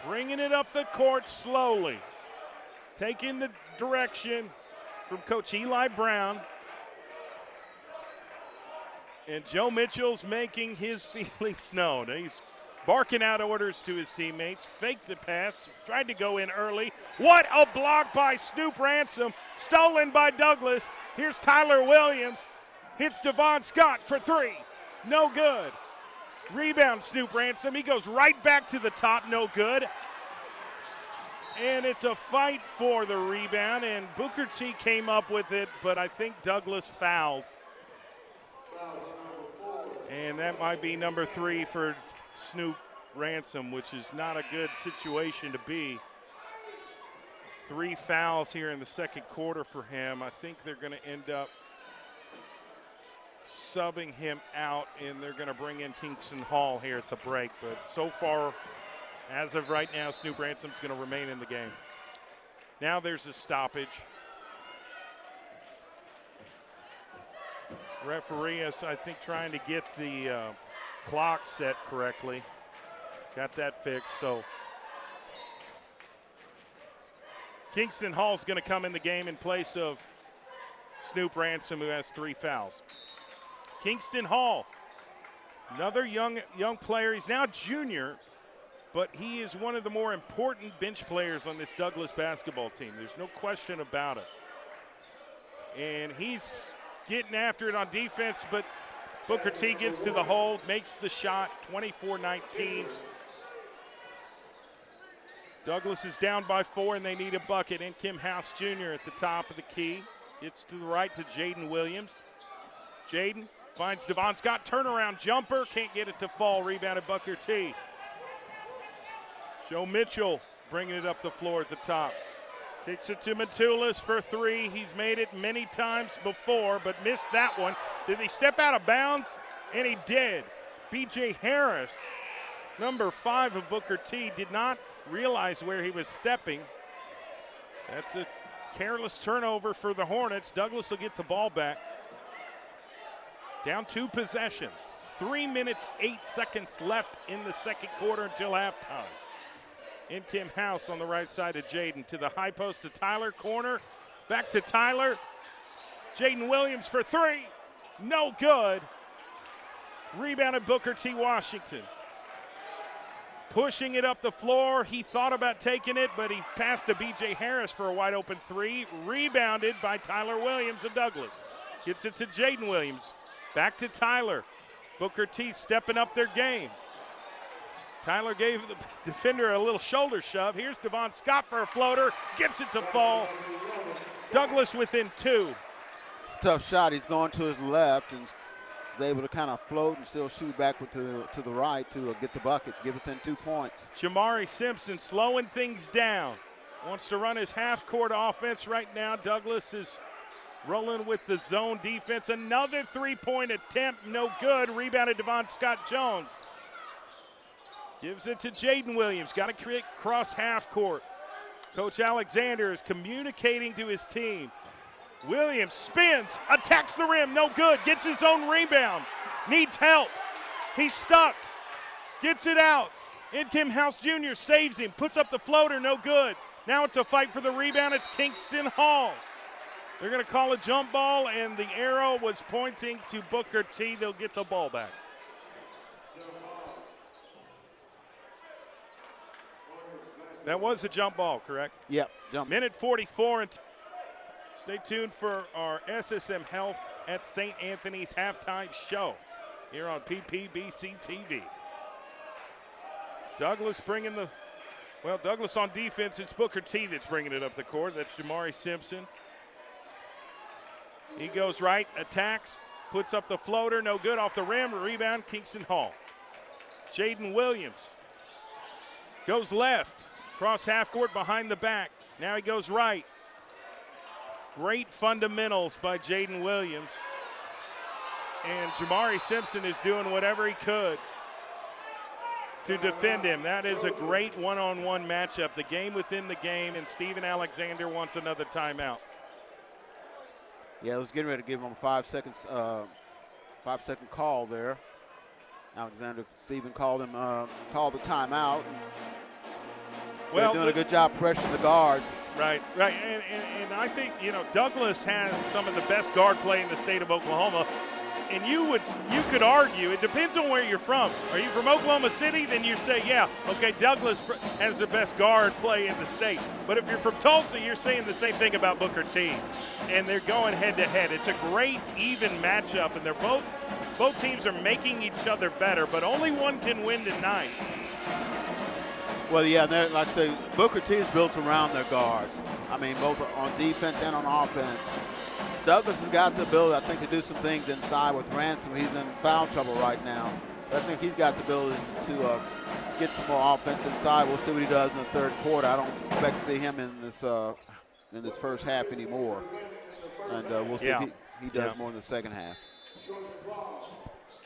Bringing it up the court slowly. Taking the direction from Coach Eli Brown. And Joe Mitchell's making his feelings known. He's barking out orders to his teammates. Faked the pass. Tried to go in early. What a block by Snoop Ransom. Stolen by Douglas. Here's Tyler Williams. Hits Devon Scott for three. No good. Rebound Snoop Ransom. He goes right back to the top. No good. And it's a fight for the rebound, and Booker T came up with it, but I think Douglas fouled. And that might be number 3 for Snoop Ransom, which is not a good situation to be. 3 fouls here in the second quarter for him. I think they're going to end up subbing him out, and they're going to bring in Kingston Hall here at the break. But so far, as of right now, Snoop Ransom's going to remain in the game. Now there's a stoppage. Referee is, I think, trying to get the clock set correctly. Got that fixed, so Kingston Hall's going to come in the game in place of Snoop Ransom, who has 3 fouls. Kingston Hall, another young player. He's now junior, but he is one of the more important bench players on this Douglas basketball team. There's no question about it. And he's getting after it on defense, but Booker T gets to the hole, makes the shot, 24-19. Douglas is down by 4, and they need a bucket. And Kim House Jr. at the top of the key. It's to the right to Jaden Williams. Jaden finds Devon Scott, turnaround jumper, can't get it to fall, rebounded Booker T. Joe Mitchell bringing it up the floor at the top. Kicks it to Matulis for three. He's made it many times before, but missed that one. Did he step out of bounds? And he did. B.J. Harris, number 5 of Booker T, did not realize where he was stepping. That's a careless turnover for the Hornets. Douglas will get the ball back. Down 2 possessions. 3 minutes, 8 seconds left in the second quarter until halftime. In Kim House on the right side of Jaden. To the high post to Tyler, corner. Back to Tyler. Jaden Williams for 3. No good. Rebounded Booker T. Washington. Pushing it up the floor. He thought about taking it, but he passed to B.J. Harris for a wide open 3. Rebounded by Tyler Williams of Douglas. Gets it to Jaden Williams. Back to Tyler. Booker T stepping up their game. Tyler gave the defender a little shoulder shove. Here's Devon Scott for a floater. Gets it to fall. Douglas within 2. It's a tough shot. He's going to his left and is able to kind of float and still shoot back to the right to get the bucket, get within 2 points. Jamari Simpson slowing things down. Wants to run his half-court offense right now. Douglas is rolling with the zone defense. Another three-point attempt, no good. Rebounded Devon Scott Jones. Gives it to Jaden Williams. Got to create cross half court. Coach Alexander is communicating to his team. Williams spins, attacks the rim, no good. Gets his own rebound. Needs help. He's stuck. Gets it out. In Kim House Jr. saves him. Puts up the floater, no good. Now it's a fight for the rebound. It's Kingston Hall. They're going to call a jump ball, and the arrow was pointing to Booker T. They'll get the ball back. That was a jump ball, correct? Yep, jump. Minute 44. Stay tuned for our SSM Health at St. Anthony's halftime show here on PPBC TV. Douglas bringing Douglas on defense. It's Booker T that's bringing it up the court. That's Jamari Simpson. He goes right, attacks, puts up the floater, no good, off the rim, rebound, Kingston Hall. Jaden Williams goes left. Cross half court behind the back. Now he goes right. Great fundamentals by Jaden Williams. And Jamari Simpson is doing whatever he could to defend him. That is a great one-on-one matchup. The game within the game, and Steven Alexander wants another timeout. Yeah, I was getting ready to give him a 5-second call there. Alexander, Steven called the timeout. They're doing a good job pressuring the guards. Right. And I think, Douglas has some of the best guard play in the state of Oklahoma. And you could argue, it depends on where you're from. Are you from Oklahoma City? Then you say, yeah, okay, Douglas has the best guard play in the state. But if you're from Tulsa, you're saying the same thing about Booker T. And they're going head-to-head. It's a great, even matchup, and both teams are making each other better, but only one can win tonight. Well, yeah, like I say, Booker T is built around their guards. I mean, both on defense and on offense. Douglas has got the ability, I think, to do some things inside with Ransom. He's in foul trouble right now. But I think he's got the ability to get some more offense inside. We'll see what he does in the third quarter. I don't expect to see him in this first half anymore. And we'll see if he does more in the second half.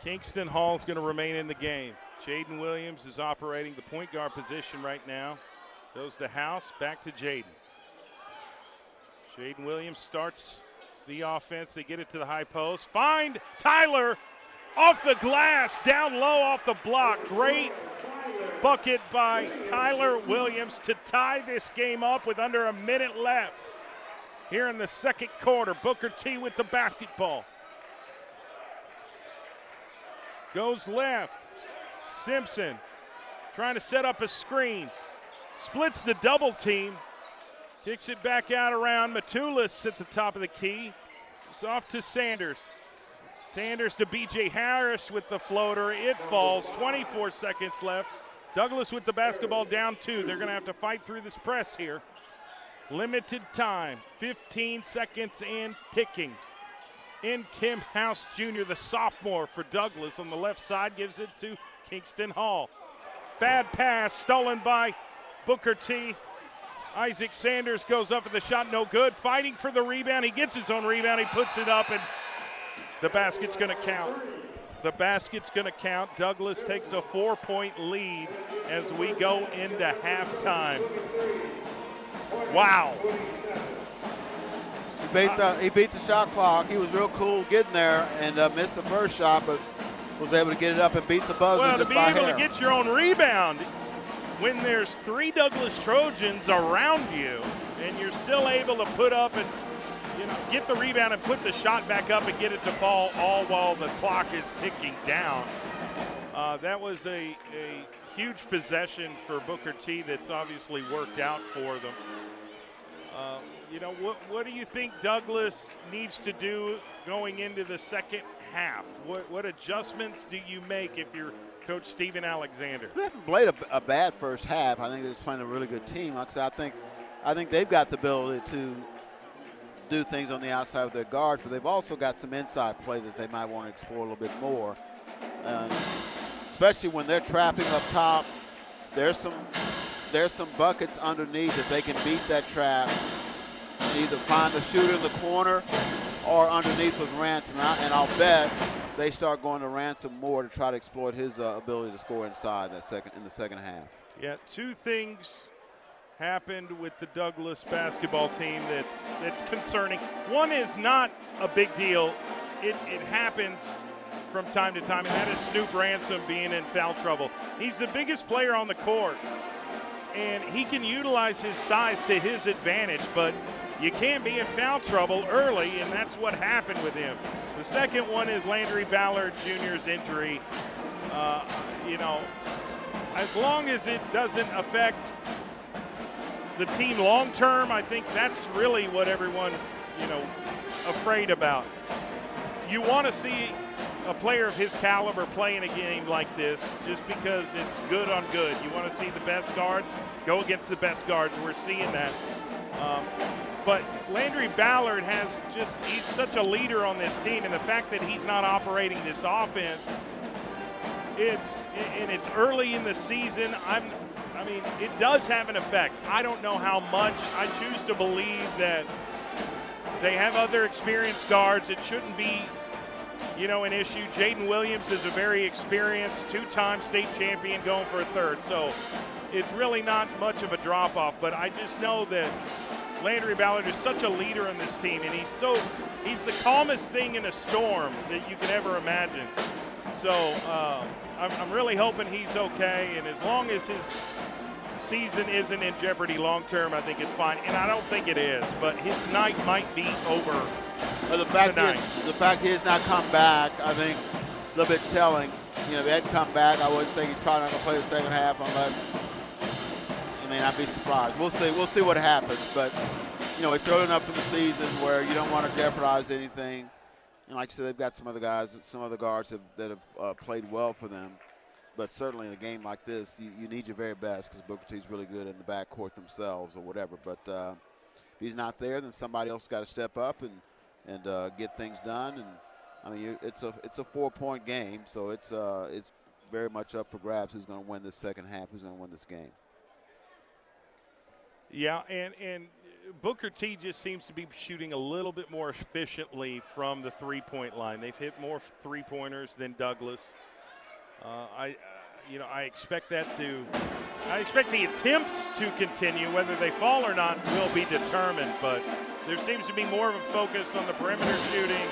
Kingston Hall's going to remain in the game. Jaden Williams is operating the point guard position right now. Goes to House, back to Jaden. Jaden Williams starts the offense. They get it to the high post. Find Tyler off the glass, down low off the block. Great bucket by Tyler Williams to tie this game up with under a minute left here in the second quarter. Booker T with the basketball. Goes left. Simpson trying to set up a screen. Splits the double team. Kicks it back out around Matulis at the top of the key. It's off to Sanders. Sanders to B.J. Harris with the floater. It falls. 24 seconds left. Douglas with the basketball down 2. They're going to have to fight through this press here. Limited time. 15 seconds and ticking. In Kim House Jr., the sophomore for Douglas on the left side, gives it to Kingston Hall. Bad pass stolen by Booker T. Isaac Sanders goes up for the shot, no good. Fighting for the rebound. He gets his own rebound. He puts it up, and the basket's going to count. The basket's going to count. Douglas takes a 4-point lead as we go into halftime. Wow. He beat the shot clock. He was real cool getting there and missed the first shot, but was able to get it up and beat the buzzer. Well, just to be by able hair. to get your own rebound when there's 3 Douglas Trojans around you and you're still able to put up and get the rebound and put the shot back up and get it to fall all while the clock is ticking down. That was a huge possession for Booker T that's obviously worked out for them. What do you think Douglas needs to do going into the second half? What adjustments do you make if you're Coach Steven Alexander? They haven't played a bad first half. I think they're playing a really good team. Like I said, I think they've got the ability to do things on the outside of their guards, but they've also got some inside play that they might want to explore a little bit more. Especially when they're trapping up top, there's some buckets underneath if they can beat that trap. Either find the shooter in the corner or underneath with Ransom. And I'll bet they start going to Ransom more to try to exploit his ability to score inside in the second half. Yeah, 2 things happened with the Douglas basketball team that's concerning. One is not a big deal. It happens from time to time, and that is Snoop Ransom being in foul trouble. He's the biggest player on the court, and he can utilize his size to his advantage, but you can't be in foul trouble early, and that's what happened with him. The second one is Landry Ballard Jr.'s injury. As long as it doesn't affect the team long term, I think that's really what everyone's, afraid about. You want to see a player of his caliber play in a game like this just because it's good on good. You want to see the best guards go against the best guards. We're seeing that. But Landry Ballard he's such a leader on this team, and the fact that he's not operating this offense, it's early in the season. It does have an effect. I don't know how much. I choose to believe that they have other experienced guards. It shouldn't be, an issue. Jaden Williams is a very experienced 2-time state champion going for a third. So it's really not much of a drop-off. But I just know that Landry Ballard is such a leader in this team, and he's the calmest thing in a storm that you could ever imagine. So I'm really hoping he's okay, and as long as his season isn't in jeopardy long term, I think it's fine. And I don't think it is, but his night might be over. The fact he has not come back, I think, a little bit telling. If he hadn't come back, I wouldn't think he's probably not going to play the second half unless. I'd be surprised. We'll see. We'll see what happens. But it's early enough in the season where you don't want to jeopardize anything. And like I said, they've got some other guards that have played well for them. But certainly in a game like this, you need your very best because Booker T's really good in the backcourt themselves or whatever. But if he's not there, then somebody else got to step up and get things done. And it's a 4-point game, so it's very much up for grabs. Who's going to win this second half? Who's going to win this game? Yeah, and Booker T just seems to be shooting a little bit more efficiently from the 3-point line. They've hit more 3-pointers than Douglas. I expect I expect the attempts to continue. Whether they fall or not will be determined, but there seems to be more of a focus on the perimeter shooting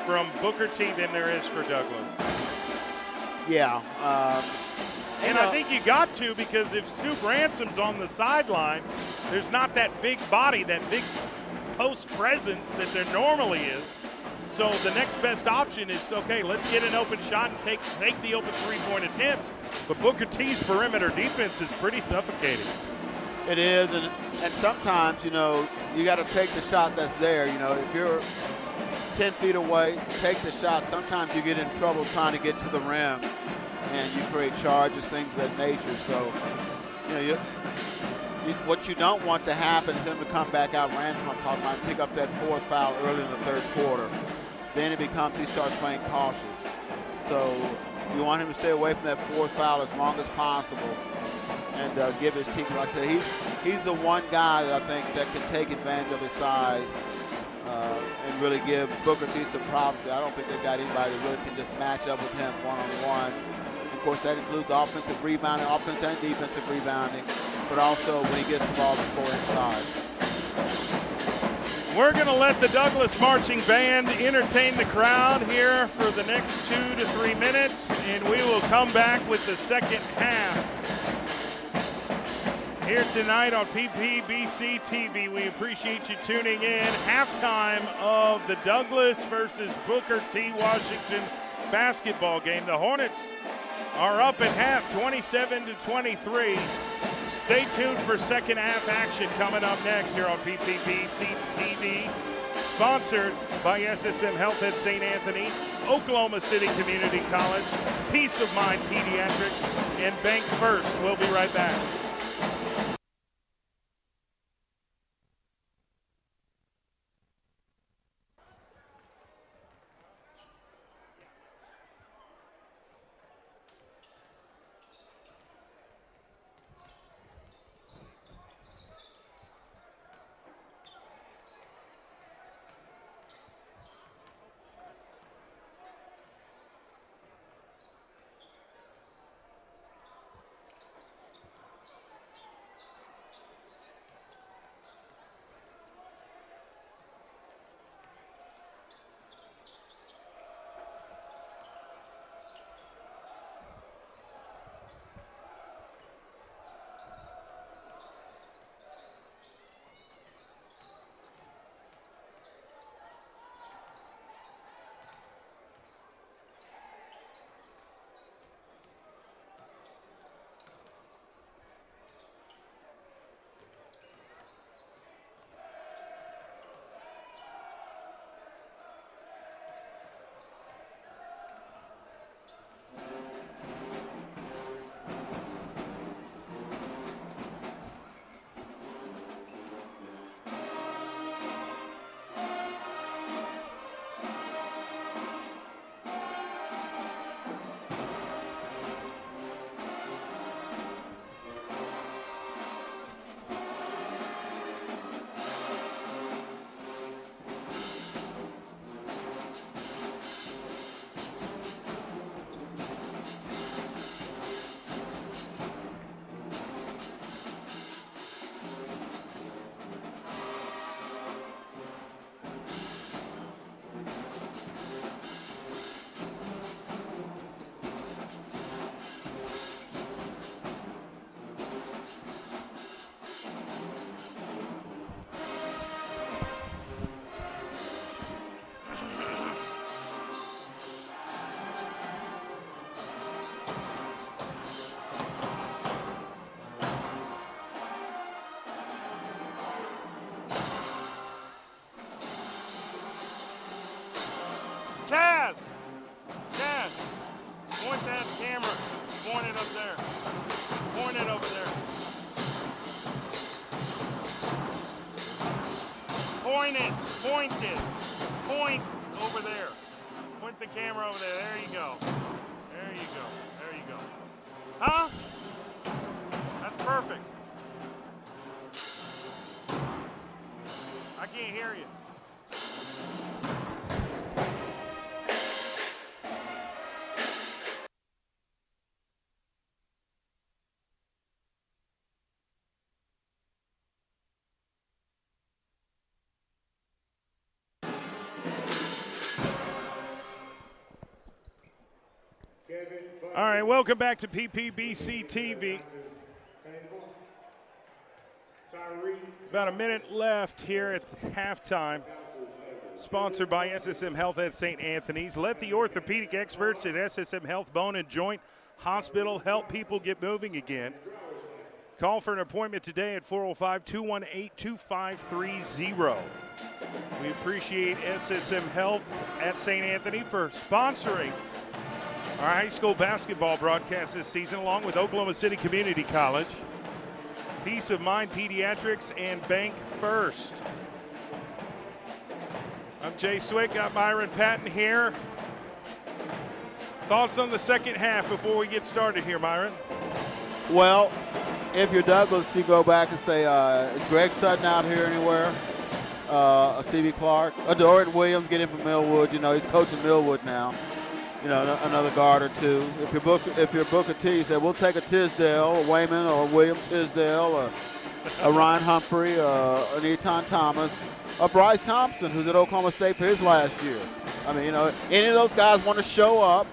from Booker T than there is for Douglas. Yeah. And I think you got to, because if Snoop Ransom's on the sideline, there's not that big body, that big post presence that there normally is. So the next best option is, okay, let's get an open shot and take the open 3-point attempts. But Booker T's perimeter defense is pretty suffocating. It is, and sometimes, you got to take the shot that's there. If you're 10 feet away, take the shot. Sometimes you get in trouble trying to get to the rim, and you create charges, things of that nature. So, what you don't want to happen is him to come back out, Ransom, I'm talking about, pick up that 4th foul early in the 3rd quarter. Then it becomes he starts playing cautious. So you want him to stay away from that 4th foul as long as possible. and give his team. Like I said, he's the one guy that I think that can take advantage of his size and really give Booker T some problems. I don't think they've got anybody that really can just match up with him one-on-one. Of course, that includes offensive rebounding, offensive and defensive rebounding, but also when he gets the ball to score inside. We're going to let the Douglas Marching Band entertain the crowd here for the next 2 to 3 minutes, and we will come back with the second half. Here tonight on PPBC TV, we appreciate you tuning in. Halftime of the Douglas versus Booker T. Washington basketball game. The Hornets are up at half, 27-23. Stay tuned for second half action coming up next here on PPBC TV. Sponsored by SSM Health at St. Anthony, Oklahoma City Community College, Peace of Mind Pediatrics, and Bank First. We'll be right back. Taz! Point that camera. Point it up there. Point it over there. Point it. Point it. Point over there. Point the camera over there. There you go. There you go. There you go. Huh? That's perfect. I can't hear you. All right, welcome back to PPBC TV. About a minute left here at halftime. Sponsored by SSM Health at St. Anthony's. Let the orthopedic experts at SSM Health Bone and Joint Hospital help people get moving again. Call for an appointment today at 405-218-2530. We appreciate SSM Health at St. Anthony for sponsoring our high school basketball broadcast this season, along with Oklahoma City Community College, Peace of Mind Pediatrics, and Bank First. I'm Jay Swick, got Myron Patton here. Thoughts on the second half before we get started here, Myron? Well, if you're Douglas, you go back and say, is Greg Sutton out here anywhere? Stevie Clark, Dorian Williams getting from Millwood. You know, he's coaching Millwood now. You know, another guard or two. If you're Booker T, you say we'll take a Tisdale, a Wayman, or Williams Tisdale, or a Ryan Humphrey, an Eton Thomas, a Bryce Thompson, who's at Oklahoma State for his last year. I mean, you know, any of those guys want to show up.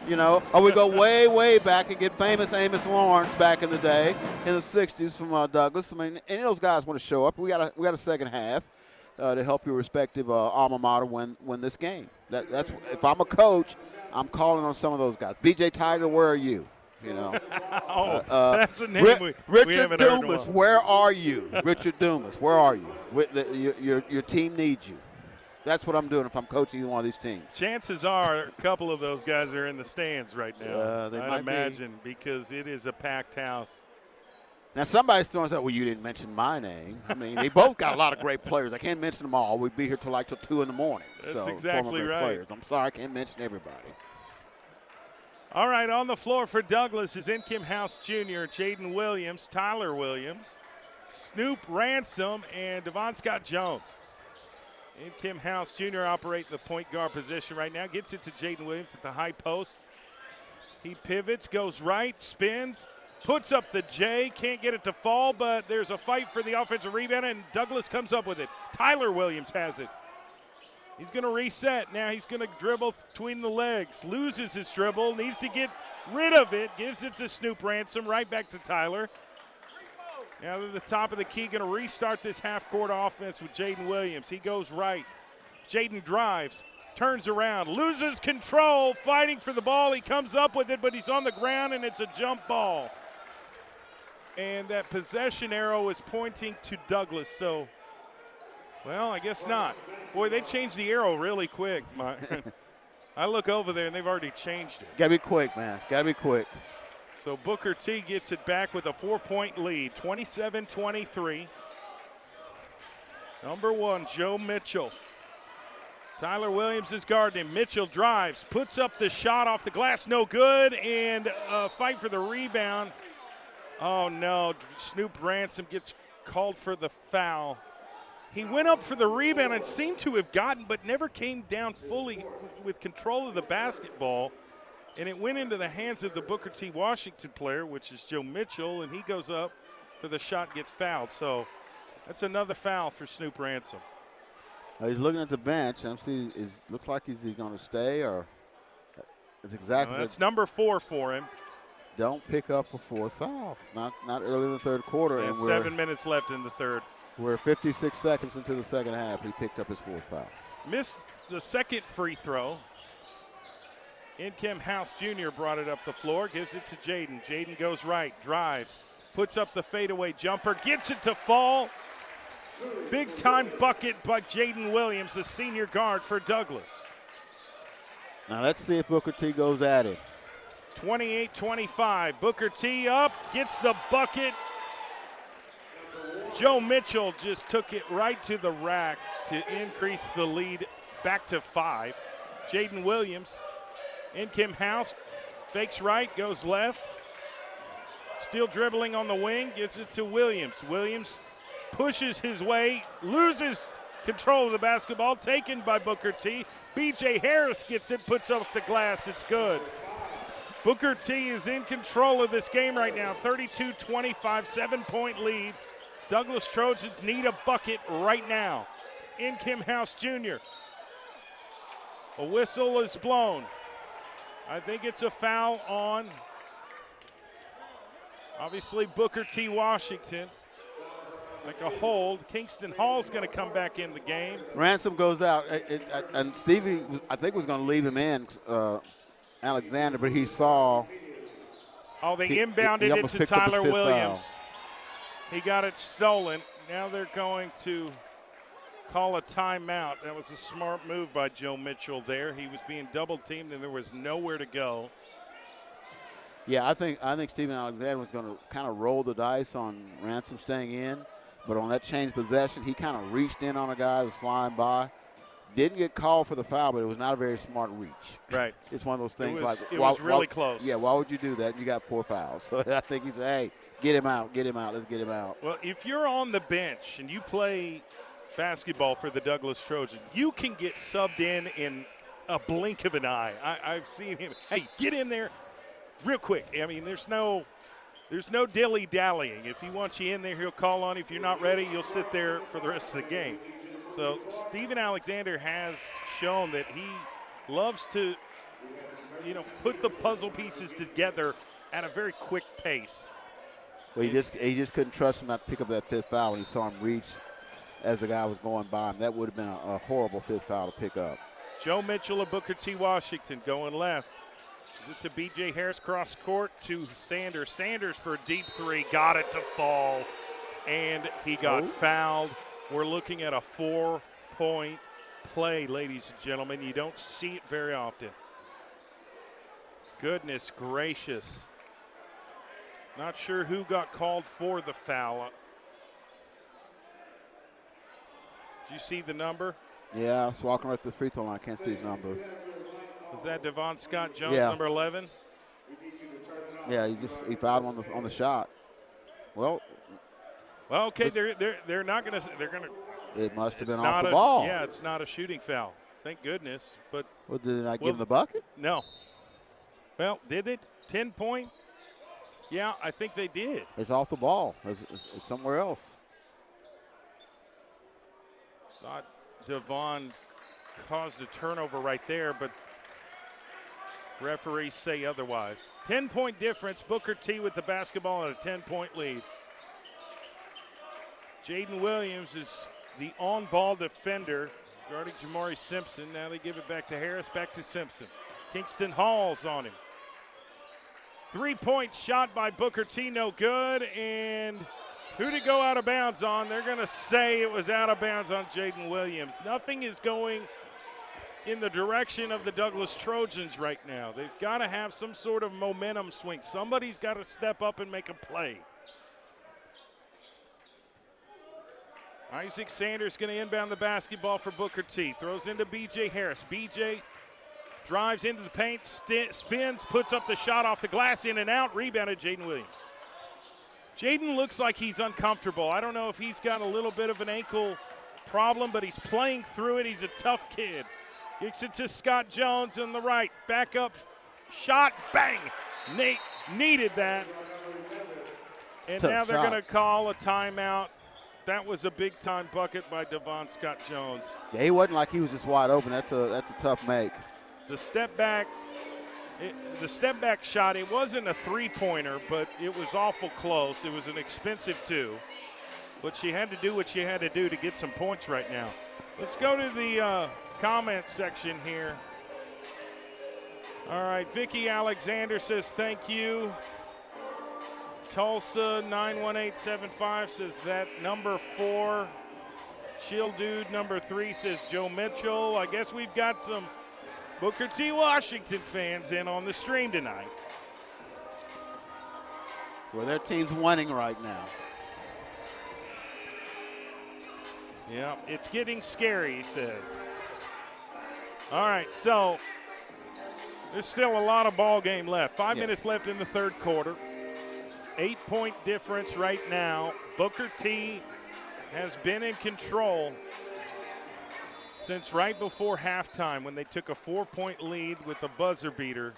You know, or we go way, way back and get famous Amos Lawrence back in the day in the '60s from Douglas. I mean, any of those guys want to show up. We got a second half to help your respective alma mater win this game. That's if I'm a coach, I'm calling on some of those guys. B.J. Tiger, where are you? You know, that's a name Richard Dumas, where are you? Richard Dumas, where are you? Your team needs you. That's what I'm doing if I'm coaching either one of these teams. Chances are a couple of those guys are in the stands right now. I'd imagine because it is a packed house. Now, somebody's throwing out, well, you didn't mention my name. I mean, they both got a lot of great players. I can't mention them all. We'd be here till 2 in the morning. That's exactly right. Players. I'm sorry, I can't mention everybody. All right, on the floor for Douglas is Kim House Jr., Jaden Williams, Tyler Williams, Snoop Ransom, and Devon Scott Jones. Kim House Jr. operating the point guard position right now. Gets it to Jaden Williams at the high post. He pivots, goes right, spins, puts up the J. Can't get it to fall, but there's a fight for the offensive rebound, and Douglas comes up with it. Tyler Williams has it. He's going to reset. Now he's going to dribble between the legs. Loses his dribble, needs to get rid of it. Gives it to Snoop Ransom, right back to Tyler. Now to the top of the key, going to restart this half-court offense with Jaden Williams. He goes right. Jaden drives, turns around, loses control, fighting for the ball. He comes up with it, but he's on the ground, and it's a jump ball. And that possession arrow is pointing to Douglas. So, well, I guess not. Boy, they changed the arrow really quick. I look over there, and they've already changed it. Got to be quick, man. Got to be quick. So Booker T gets it back with a 4-point lead, 27-23. Number 1, Joe Mitchell. Tyler Williams is guarding him. Mitchell drives, puts up the shot off the glass, no good, and a fight for the rebound. Oh, no, Snoop Ransom gets called for the foul. He went up for the rebound and seemed to have gotten, but never came down fully with control of the basketball. And it went into the hands of the Booker T. Washington player, which is Joe Mitchell, and he goes up for the shot, gets fouled. So that's another foul for Snoop Ransom. He's looking at the bench, and looks like he's going to stay, or it's exactly. That's number 4 for him. Don't pick up a 4th foul. Not early in the third quarter. And 7 minutes left in the third. We're 56 seconds into the second half. He picked up his 4th foul. Missed the second free throw. Kim House Jr. brought it up the floor, gives it to Jaden. Jaden goes right, drives, puts up the fadeaway jumper, gets it to fall. Big-time bucket by Jaden Williams, the senior guard for Douglas. Now let's see if Booker T goes at it. 28-25, Booker T up, gets the bucket. Joe Mitchell just took it right to the rack to increase the lead back to 5. Jaden Williams. Kim House fakes right, goes left. Still dribbling on the wing, gives it to Williams. Williams pushes his way, loses control of the basketball, taken by Booker T. B.J. Harris gets it, puts off the glass, it's good. Booker T is in control of this game right now, 32-25, 7-point lead. Douglas Trojans need a bucket right now. Kim House Jr. A whistle is blown. I think it's a foul on, obviously, Booker T. Washington. Like a hold. Kingston Hall's going to come back in the game. Ransom goes out. And Stevie, I think, was going to leave him in, Alexander, but he saw. Oh, they inbounded it to Tyler Williams. He got it stolen. Now they're going to call a timeout. That was a smart move by Joe Mitchell there. He was being double teamed and there was nowhere to go. Yeah, I think Steven Alexander was going to kind of roll the dice on Ransom staying in, but on that change possession, he kind of reached in on a guy who was flying by. Didn't get called for the foul, but it was not a very smart reach. Right. It's one of those things it was really close. Yeah, why would you do that? You got 4 fouls. So I think he said, hey, Get him out. Get him out. Let's get him out. Well, if you're on the bench and you play basketball for the Douglas Trojans, you can get subbed in a blink of an eye. I've seen him. Hey, get in there real quick. I mean, there's no dilly-dallying. If he wants you in there, he'll call on you. If you're not ready, you'll sit there for the rest of the game. So Steven Alexander has shown that he loves to, put the puzzle pieces together at a very quick pace. Well, he just couldn't trust him not to pick up that 5th foul when he saw him reach as the guy was going by him. That would have been a horrible 5th foul to pick up. Joe Mitchell of Booker T. Washington going left. Is it to B.J. Harris cross court to Sanders. Sanders for a deep 3, got it to fall, and he got fouled. We're looking at a 4-point play, ladies and gentlemen. You don't see it very often. Goodness gracious. Not sure who got called for the foul. Did you see the number? Yeah, I was walking right to the free throw line. I can't see his number. Was that Devon Scott Jones, Yeah. number 11? Yeah, he fouled him on the shot. Well, okay, they're not going to. They're going to. It must have been off the ball. Yeah, it's not a shooting foul. Thank goodness. But well, did they not give him the bucket? No. Well, did it? 10-point? Yeah, I think they did. It's off the ball. It's somewhere else. Thought Devon caused a turnover right there, but referees say otherwise. 10-point difference. Booker T with the basketball and a 10-point lead. Jaden Williams is the on-ball defender guarding Jamari Simpson. Now they give it back to Harris, back to Simpson. Kingston Hall's on him. 3-point shot by Booker T, no good. And who did go out of bounds on? They're going to say it was out of bounds on Jaden Williams. Nothing is going in the direction of the Douglas Trojans right now. They've got to have some sort of momentum swing. Somebody's got to step up and make a play. Isaac Sanders going to inbound the basketball for Booker T. Throws into B.J. Harris. B.J. drives into the paint, spins, puts up the shot off the glass, in and out, rebounded Jaden Williams. Jaden looks like he's uncomfortable. I don't know if he's got a little bit of an ankle problem, but he's playing through it. He's a tough kid. Kicks it to Scott Jones on the right. Back up, shot, bang. Nate needed that. And Tough now they're shot. going to call a timeout. That was a big-time bucket by Devon Scott Jones. Yeah, he wasn't like he was just wide open. That's a tough make. The step back shot, it wasn't a three-pointer, but it was awful close. It was an expensive 2. But she had to do what she had to do to get some points right now. Let's go to the comment section here. All right, Vicky Alexander says thank you. Tulsa 91875 says that number 4. Chill Dude number 3 says Joe Mitchell. I guess we've got some Booker T. Washington fans in on the stream tonight. Well, their team's winning right now. Yeah, it's getting scary, he says. All right, so there's still a lot of ball game left. 5 minutes left in the third quarter. 8-point difference right now. Booker T has been in control since right before halftime when they took a 4-point lead with the buzzer beater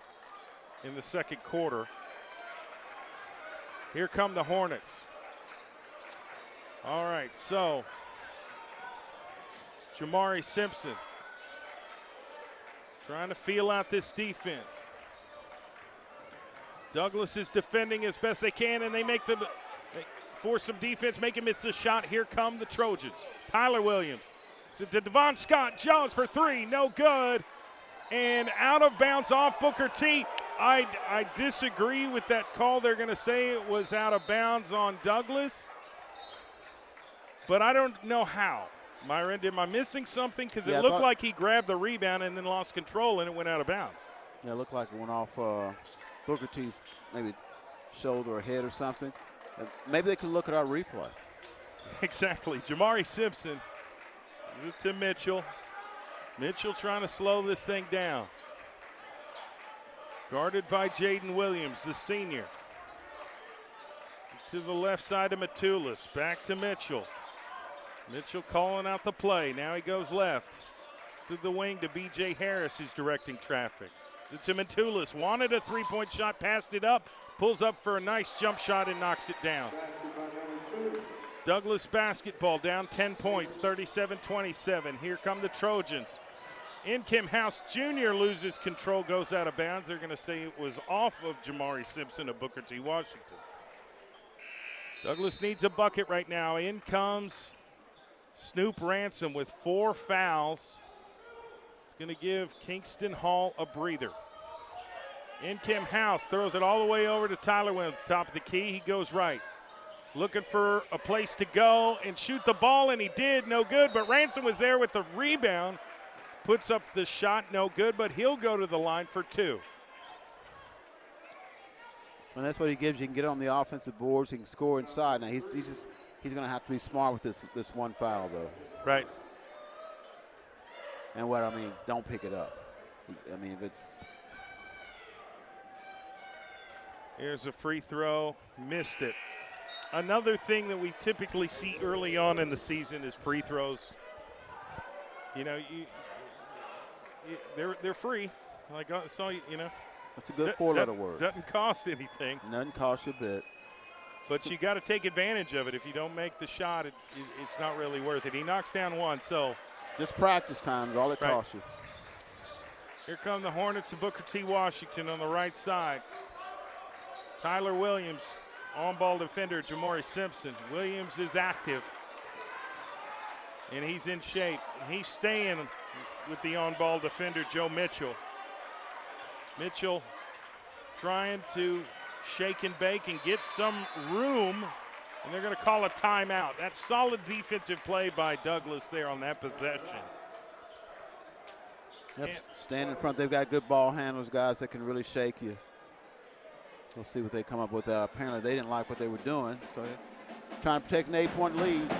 in the second quarter. Here come the Hornets. All right, so Jamari Simpson trying to feel out this defense. Douglas is defending as best they can, and they force some defense, make him miss the shot. Here come the Trojans. Tyler Williams. So to Devon Scott Jones for 3, no good. And out of bounds off Booker T. I disagree with that call. They're going to say it was out of bounds on Douglas, but I don't know how. Myron, am I missing something? Because it looked like he grabbed the rebound and then lost control, and it went out of bounds. Yeah, it looked like it went off Booker T's maybe shoulder or head or something. Maybe they could look at our replay. Exactly. Jamari Simpson to Mitchell. Mitchell trying to slow this thing down. Guarded by Jaden Williams, the senior. to the left side of Matulis. Back to Mitchell. Mitchell calling out the play. Now he goes left to the wing to B.J. Harris, who's directing traffic. To Matulis. Wanted a three-point shot, passed it up, pulls up for a nice jump shot and knocks it down. Douglas basketball down 10 points, 37-27. Here come the Trojans. Kim House Jr. loses control, goes out of bounds. They're going to say it was off of Jamari Simpson of Booker T. Washington. Douglas needs a bucket right now. In comes Snoop Ransom with 4 fouls. It's going to give Kingston Hall a breather. Kim House throws it all the way over to Tyler Williams, top of the key. He goes right. Looking for a place to go and shoot the ball, and he did. No good, but Ransom was there with the rebound. Puts up the shot, no good, but he'll go to the line for 2. And that's what he gives you. He can get on the offensive boards. He can score inside. Now he's going to have to be smart with this one foul, though. Right. And what I mean, don't pick it up. I mean, if it's. Here's a free throw, missed it. Another thing that we typically see early on in the season is free throws. You know, they're free. Like I saw you know. That's a good 4-letter word. Doesn't cost anything. Doesn't cost you a bit. But you got to take advantage of it. If you don't make the shot, it's not really worth it. He knocks down one, so. Just practice time is all it costs you. Here come the Hornets of Booker T. Washington on the right side. Tyler Williams, on-ball defender, Jamari Simpson. Williams is active, and he's in shape. He's staying with the on-ball defender, Joe Mitchell. Mitchell trying to shake and bake and get some room, and they're going to call a timeout. That's solid defensive play by Douglas there on that possession. Yep, stand in front. They've got good ball handlers, guys that can really shake you. We'll see what they come up with. Apparently they didn't like what they were doing, so they're trying to protect an 8-point lead.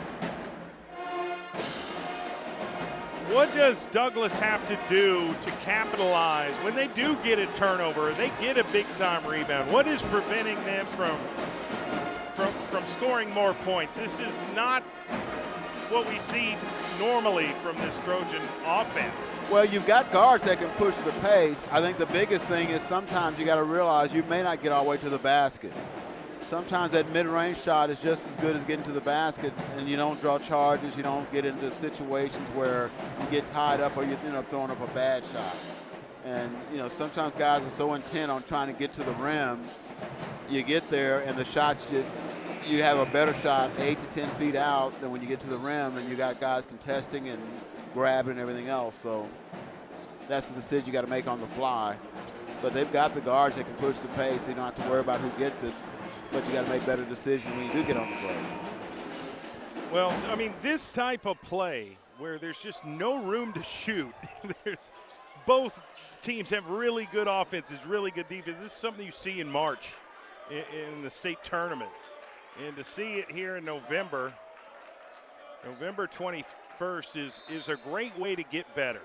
What does Douglas have to do to capitalize when they do get a turnover, they get a big-time rebound? What is preventing them from scoring more points? This is not what we see normally from this Trojan offense. Well, you've got guards that can push the pace. I think the biggest thing is sometimes you got to realize you may not get all the way to the basket. Sometimes that mid-range shot is just as good as getting to the basket, and you don't draw charges. You don't get into situations where you get tied up or you end up throwing up a bad shot. And, you know, sometimes guys are so intent on trying to get to the rim, you get there and the shots you have a better shot 8 to 10 feet out than when you get to the rim and you got guys contesting and grabbing and everything else. So that's the decision you got to make on the fly. But they've got the guards that can push the pace. So you don't have to worry about who gets it. But you got to make better decisions when you do get on the play. Well, I mean, this type of play where there's just no room to shoot. Both teams have really good offenses, really good defense. This is something you see in March in the state tournament. And to see it here in November 21st is a great way to get better.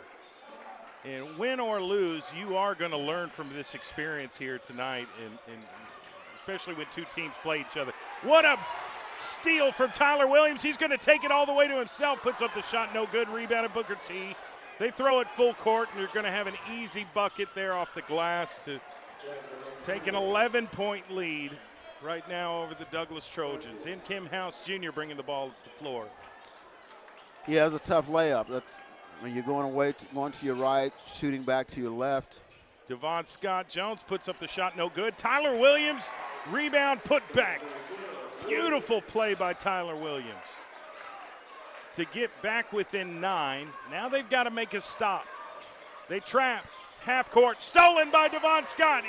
And win or lose, you are going to learn from this experience here tonight, and especially when two teams play each other. What a steal from Tyler Williams. He's going to take it all the way to himself, puts up the shot, no good, rebounded Booker T. They throw it full court, and you're going to have an easy bucket there off the glass to take an 11-point lead right now over the Douglas Trojans. Kim House Jr. bringing the ball to the floor. Yeah, it was a tough layup. When you're going to your right, shooting back to your left. Devon Scott Jones puts up the shot, no good. Tyler Williams, rebound, put back. Beautiful play by Tyler Williams to get back within 9. Now they've got to make a stop. They trap, half court, stolen by Devon Scott.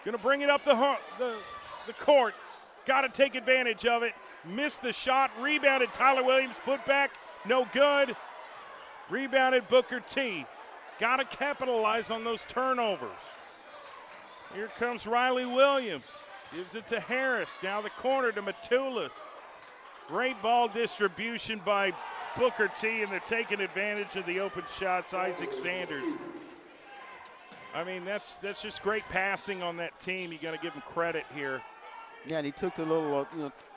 Gonna bring it up the court. Got to take advantage of it. Missed the shot, rebounded Tyler Williams, put back, no good. Rebounded Booker T. Got to capitalize on those turnovers. Here comes Riley Williams. Gives it to Harris. Now the corner to Matulis. Great ball distribution by Booker T, and they're taking advantage of the open shots. Isaac Sanders. I mean, that's just great passing on that team. You got to give them credit here. Yeah, and he took the little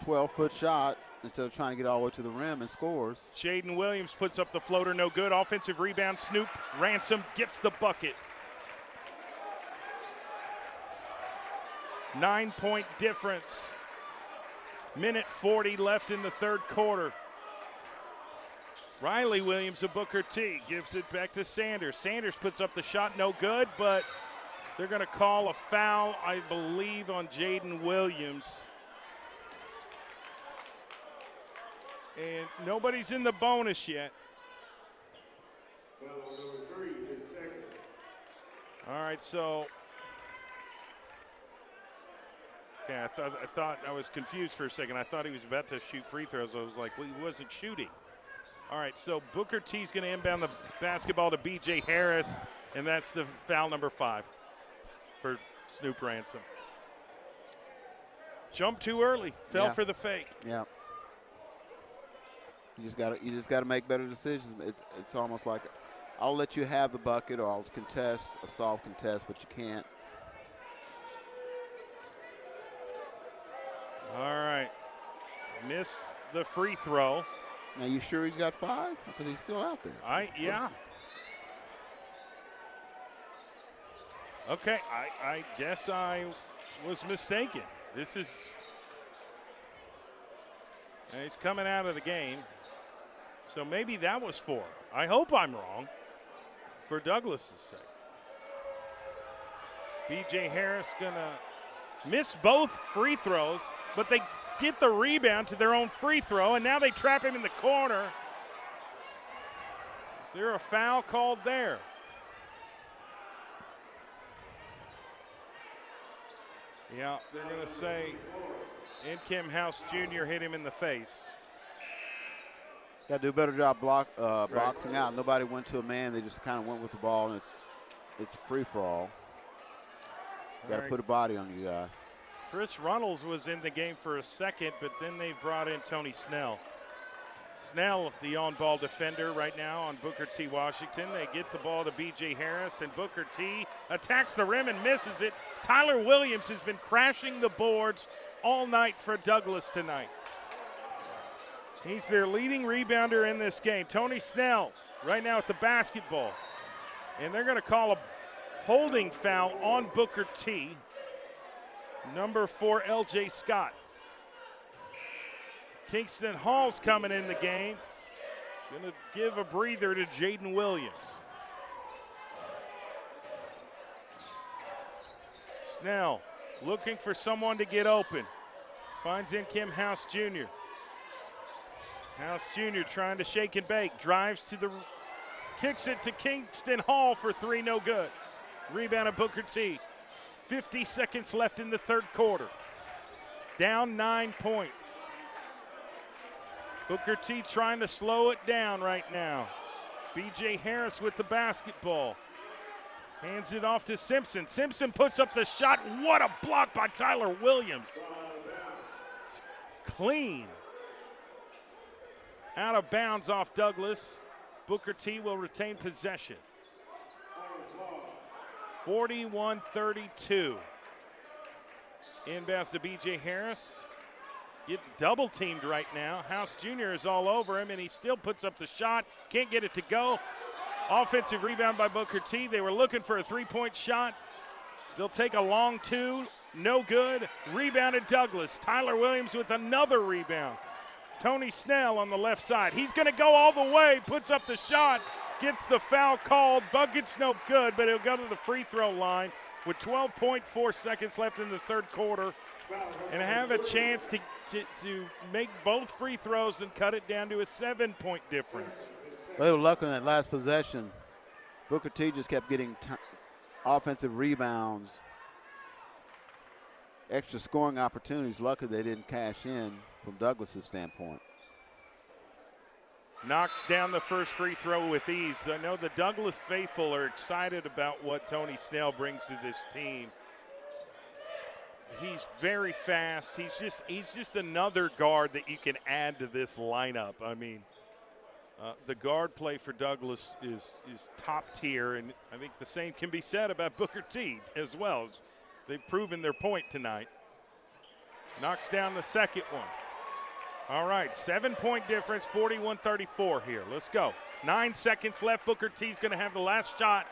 12-foot shot instead of trying to get all the way to the rim and scores. Jaden Williams puts up the floater, no good. Offensive rebound, Snoop Ransom gets the bucket. 9-point difference. Minute 40 left in the third quarter. Riley Williams of Booker T gives it back to Sanders. Sanders puts up the shot, no good, but they're going to call a foul, I believe, on Jaden Williams. And nobody's in the bonus yet. All right, so okay, I thought I was confused for a second. I thought he was about to shoot free throws. I was like, well, he wasn't shooting. All right, so Booker T's going to inbound the basketball to B.J. Harris, and that's the foul number 5 for Snoop Ransom. Jumped too early, fell for the fake. Yeah. You just got to make better decisions. It's almost like I'll let you have the bucket, or I'll contest a soft contest, but you can't. All right, missed the free throw. Now, you sure he's got 5? Because he's still out there. Yeah. Okay, I guess I was mistaken. This is, he's coming out of the game. So maybe that was 4. I hope I'm wrong for Douglas's sake. B.J. Harris gonna miss both free throws, but they get the rebound to their own free throw, and now they trap him in the corner. Is there a foul called there? Yeah, they're going to say Kim House Jr. hit him in the face. Got to do a better job boxing out. Nobody went to a man. They just kind of went with the ball, and it's free for all. Got to put a body on you guy. Chris Runnels was in the game for a second, but then they brought in Tony Snell. Snell, the on-ball defender right now on Booker T. Washington. They get the ball to B.J. Harris, and Booker T attacks the rim and misses it. Tyler Williams has been crashing the boards all night for Douglas tonight. He's their leading rebounder in this game. Tony Snell right now at the basketball. And they're going to call a holding foul on Booker T. Number 4, L.J. Scott. Kingston Hall's coming in the game. Going to give a breather to Jaden Williams. Snell looking for someone to get open. Finds in Kim House Jr. House Jr. trying to shake and bake. Drives to the, kicks it to Kingston Hall for 3, no good. Rebound of Booker T. 50 seconds left in the third quarter. Down 9 points. Booker T trying to slow it down right now. B.J. Harris with the basketball. Hands it off to Simpson. Simpson puts up the shot. What a block by Tyler Williams. Clean. Out of bounds off Douglas. Booker T will retain possession. 41-32. Inbounds to B.J. Harris. Get double teamed right now. House Jr. is all over him, and he still puts up the shot. Can't get it to go. Offensive rebound by Booker T. They were looking for a three-point shot. They'll take a long 2. No good. Rebounded Douglas. Tyler Williams with another rebound. Tony Snell on the left side. He's going to go all the way. Puts up the shot. Gets the foul called. Bucket's no good, but he'll go to the free throw line with 12.4 seconds left in the third quarter and have a chance to make both free throws and cut it down to a 7-point difference. They were lucky in that last possession. Booker T just kept getting offensive rebounds, extra scoring opportunities. Lucky they didn't cash in from Douglas's standpoint. Knocks down the first free throw with ease. I know the Douglas faithful are excited about what Tony Snell brings to this team. He's very fast. He's just another guard that you can add to this lineup. I mean, the guard play for Douglas is top tier, and I think the same can be said about Booker T as well. They've proven their point tonight. Knocks down the second one. All right, 7-point difference, 41-34 here. Let's go. 9 seconds left. Booker T's going to have the last shot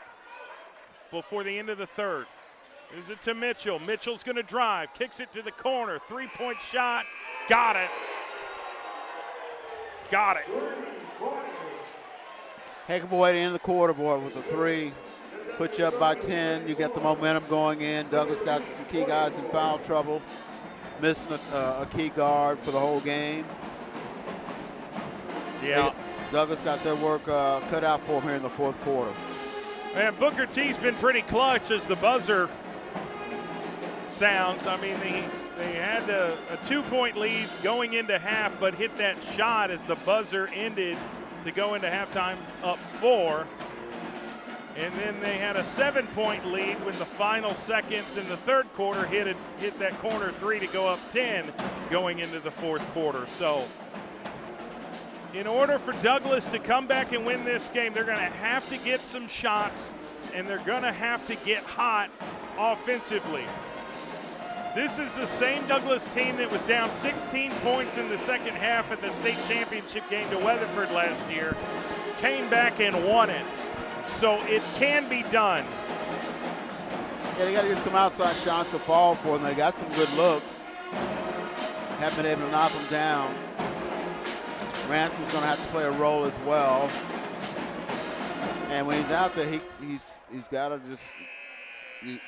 before the end of the third. Here's it to Mitchell. Mitchell's going to drive, kicks it to the corner. 3-point shot. Got it. Got it. Heck of a way to end the quarter, boy. It was a 3. Put you up by 10. You get the momentum going in. Douglas got some key guys in foul trouble. Missing a key guard for the whole game. Yeah. Douglas got their work cut out for him here in the fourth quarter. Man, Booker T's been pretty clutch as the buzzer sounds. I mean, they had a 2-point lead going into half, but hit that shot as the buzzer ended to go into halftime up 4. And then they had a 7-point lead when the final seconds in the third quarter hit that corner 3 to go up 10 going into the fourth quarter. So in order for Douglas to come back and win this game, they're going to have to get some shots, and they're going to have to get hot offensively. This is the same Douglas team that was down 16 points in the second half at the state championship game to Weatherford last year, came back and won it. So it can be done. Yeah, they got to get some outside shots to fall for, and they got some good looks. Haven't been able to knock them down. Ransom's going to have to play a role as well. And when he's out there, he's got to just you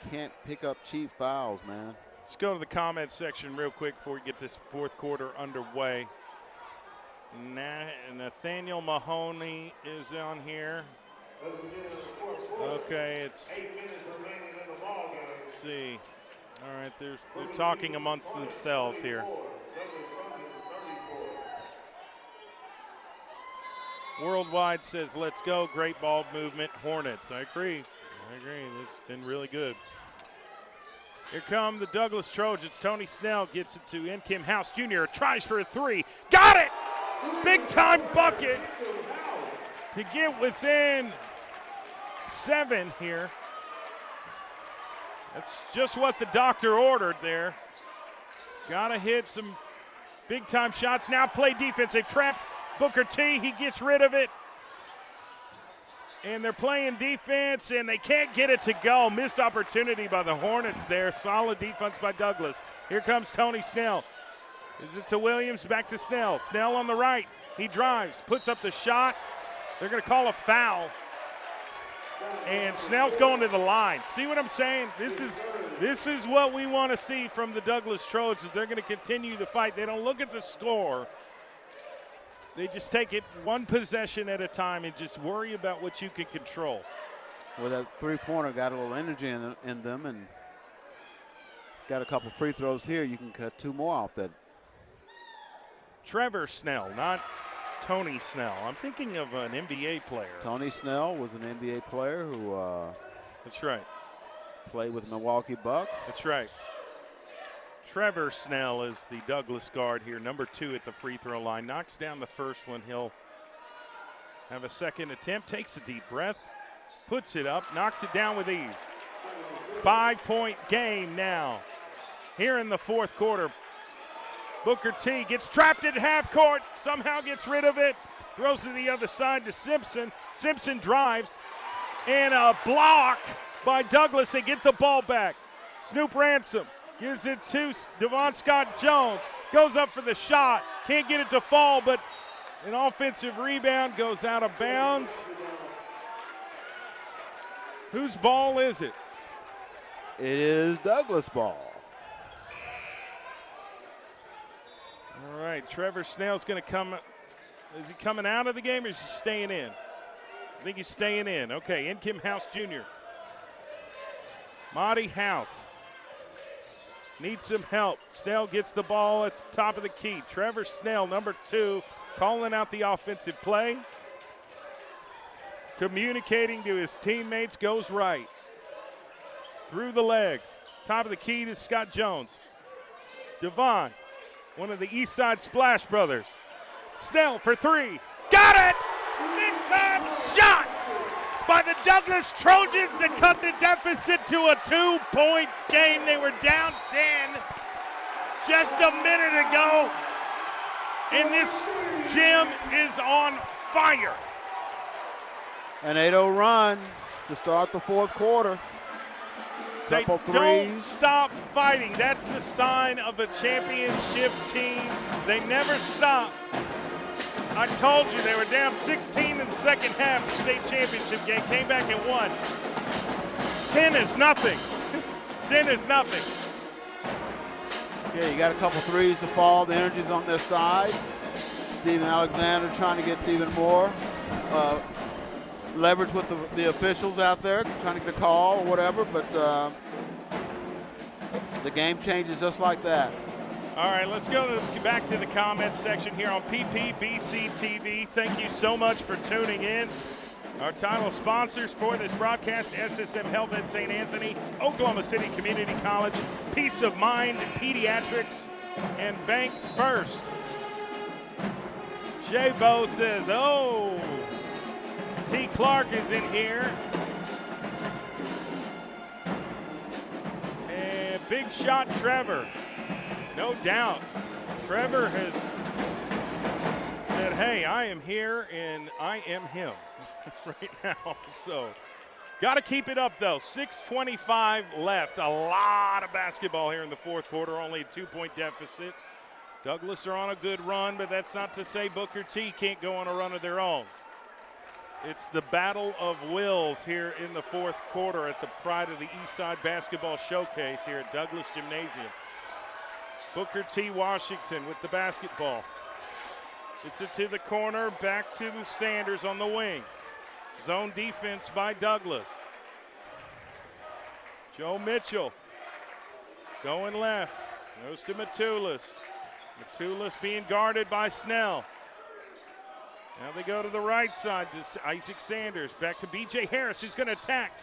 can't pick up cheap fouls, man. Let's go to the comments section real quick before we get this fourth quarter underway. Nathaniel Mahoney is on here. Okay, it's. Let's see. All right, they're talking amongst themselves here. Worldwide says, let's go. Great ball movement, Hornets. I agree. It's been really good. Here come the Douglas Trojans. Tony Snell gets it to Kim House Jr. Tries for a 3. Got it! Big time bucket to get within 7 here. That's just what the doctor ordered there. Gotta hit some big time shots. Now play defense. They've trapped Booker T. He gets rid of it. And they're playing defense, and they can't get it to go. Missed opportunity by the Hornets there. Solid defense by Douglas. Here comes Tony Snell. Is it to Williams? Back to Snell. Snell on the right. He drives, puts up the shot. They're going to call a foul. And Snell's going to the line. See what I'm saying? This is what we want to see from the Douglas Trojans. They're going to continue the fight. They don't look at the score. They just take it one possession at a time and just worry about what you can control. Well, that three-pointer got a little energy in them, and got a couple free throws here. You can cut 2 more off that. Trevor Snell, not Tony Snell. I'm thinking of an NBA player. Tony Snell was an NBA player who that's right. Played with the Milwaukee Bucks. That's right. Trevor Snell is the Douglas guard here, number 2 at the free throw line. Knocks down the first one. He'll have a second attempt, takes a deep breath, puts it up, knocks it down with ease. 5-point game now here in the fourth quarter. Booker T gets trapped at half court, somehow gets rid of it, throws to the other side to Simpson. Simpson drives, and a block by Douglas. They get the ball back. Snoop Ransom gives it to Devon Scott Jones. Goes up for the shot. Can't get it to fall, but an offensive rebound goes out of bounds. Whose ball is it? It is Douglas' ball. All right, Trevor Snell's going to come. Is he coming out of the game or is he staying in? I think he's staying in. Okay, Kim House Jr. Monty House needs some help. Snell gets the ball at the top of the key. Trevor Snell, number 2, calling out the offensive play. Communicating to his teammates, goes right. Through the legs. Top of the key to Scott Jones. Devon, one of the East Side Splash Brothers. Snell for 3. Got it! Big time shot by the Douglas Trojans to cut the deficit to a 2-point game. They were down 10. just a minute ago, and this gym is on fire. An 8-0 run to start the fourth quarter. Couple They don't threes. stop fighting. That's the sign of a championship team. They never stop. I told you they were down 16 in the second half, the state championship game, came back and won. 10 is nothing. 10 is nothing. Yeah, you got a couple threes to fall. The energy's on their side. Steven Alexander trying to get even more leverage with the officials out there, trying to get a call or whatever, but the game changes just like that. All right, let's go back to the comments section here on PPBC TV. Thank you so much for tuning in. Our title sponsors for this broadcast, SSM Health at St. Anthony, Oklahoma City Community College, Peace of Mind Pediatrics, and Bank First. Jay Bo says, oh, T. Clark is in here. And Big Shot Trevor. No doubt. Trevor has said, hey, I am here and I am him right now. So got to keep it up, though. 6:25 left. A lot of basketball here in the fourth quarter. Only a 2-point deficit. Douglas are on a good run, but that's not to say Booker T can't go on a run of their own. It's the battle of wills here in the fourth quarter at the Pride of the Eastside Basketball Showcase here at Douglas Gymnasium. Booker T. Washington with the basketball. Gets it to the corner, back to Sanders on the wing. Zone defense by Douglas. Joe Mitchell going left. Goes to Matulis. Matulis being guarded by Snell. Now they go to the right side to Isaac Sanders. Back to B.J. Harris, who's going to attack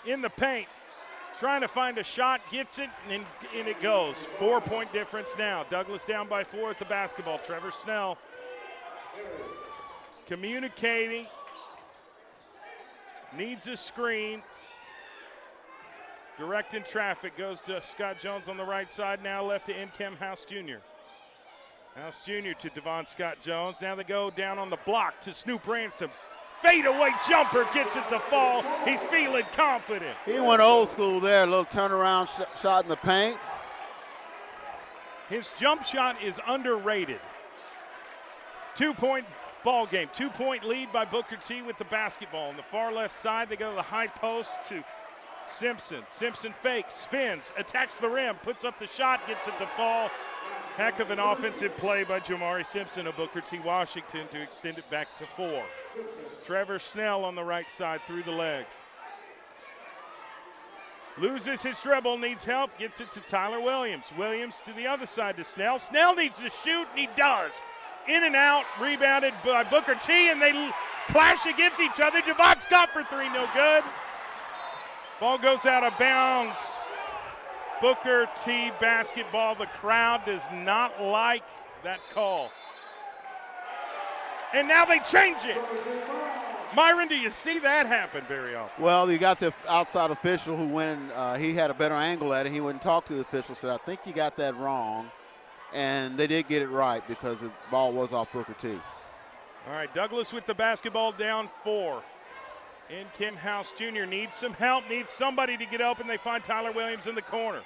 in the paint. Trying to find a shot, gets it, and it goes. 4-point difference now. Douglas down by 4 at the basketball. Trevor Snell communicating. Needs a screen. Directing traffic. Goes to Scott Jones on the right side. Now left to Nkem House Jr. House Jr. to Devon Scott Jones. Now they go down on the block to Snoop Ransom. Fadeaway jumper gets it to fall. He's feeling confident. He went old school there, a little turnaround shot in the paint. His jump shot is underrated. 2-point ball game. 2-point lead by Booker T with the basketball. On the far left side, they go to the high post to Simpson. Simpson fakes, spins, attacks the rim, puts up the shot, gets it to fall. Heck of an offensive play by Jamari Simpson of Booker T. Washington to extend it back to 4. Trevor Snell on the right side through the legs. Loses his dribble, needs help, gets it to Tyler Williams. Williams to the other side to Snell. Snell needs to shoot, and he does. In and out, rebounded by Booker T, and they clash against each other. Devon Scott for 3, no good. Ball goes out of bounds. Booker T basketball. The crowd does not like that call. And now they change it. Myron, do you see that happen very often? Well, you got the outside official who went and he had a better angle at it. He wouldn't talk to the official, said, I think you got that wrong. And they did get it right because the ball was off Booker T. All right, Douglas with the basketball down 4. Nkem House Jr. needs some help, needs somebody to get open. They find Tyler Williams in the corner.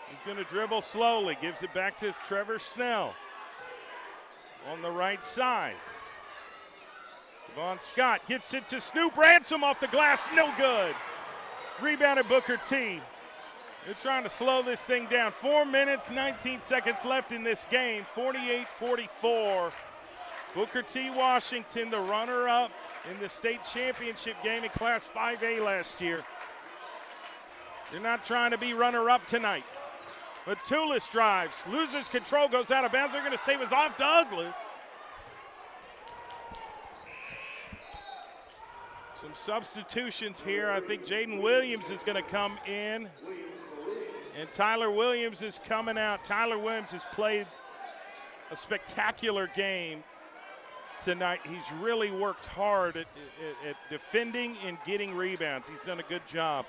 He's going to dribble slowly, gives it back to Trevor Snell on the right side. Devon Scott gets it to Snoop Ransom off the glass, no good. Rebounded Booker T. They're trying to slow this thing down. 4 minutes, 19 seconds left in this game, 48-44. Booker T. Washington, the runner-up in the state championship game in Class 5A last year. They're not trying to be runner-up tonight. But Tulis drives, loses control, goes out of bounds. They're going to say it was off Douglas. Some substitutions here. I think Jaden Williams is going to come in. And Tyler Williams is coming out. Tyler Williams has played a spectacular game tonight. He's really worked hard at defending and getting rebounds. He's done a good job.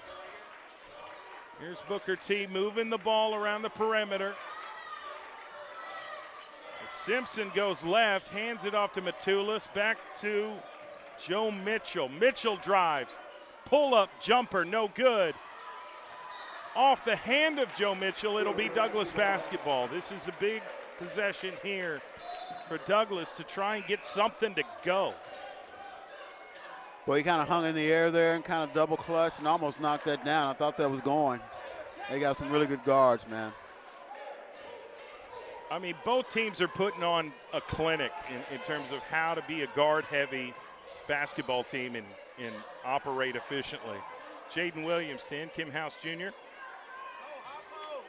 Here's Booker T moving the ball around the perimeter. Simpson goes left, hands it off to Matulis, back to Joe Mitchell. Mitchell drives, pull-up jumper, no good. Off the hand of Joe Mitchell, it'll be Douglas basketball. This is a big possession here for Douglas to try and get something to go. Well, he kind of hung in the air there and kind of double clutched and almost knocked that down. I thought that was going. They got some really good guards, man. I mean, both teams are putting on a clinic in terms of how to be a guard-heavy basketball team and operate efficiently. Jaden Williams to Kim House Jr.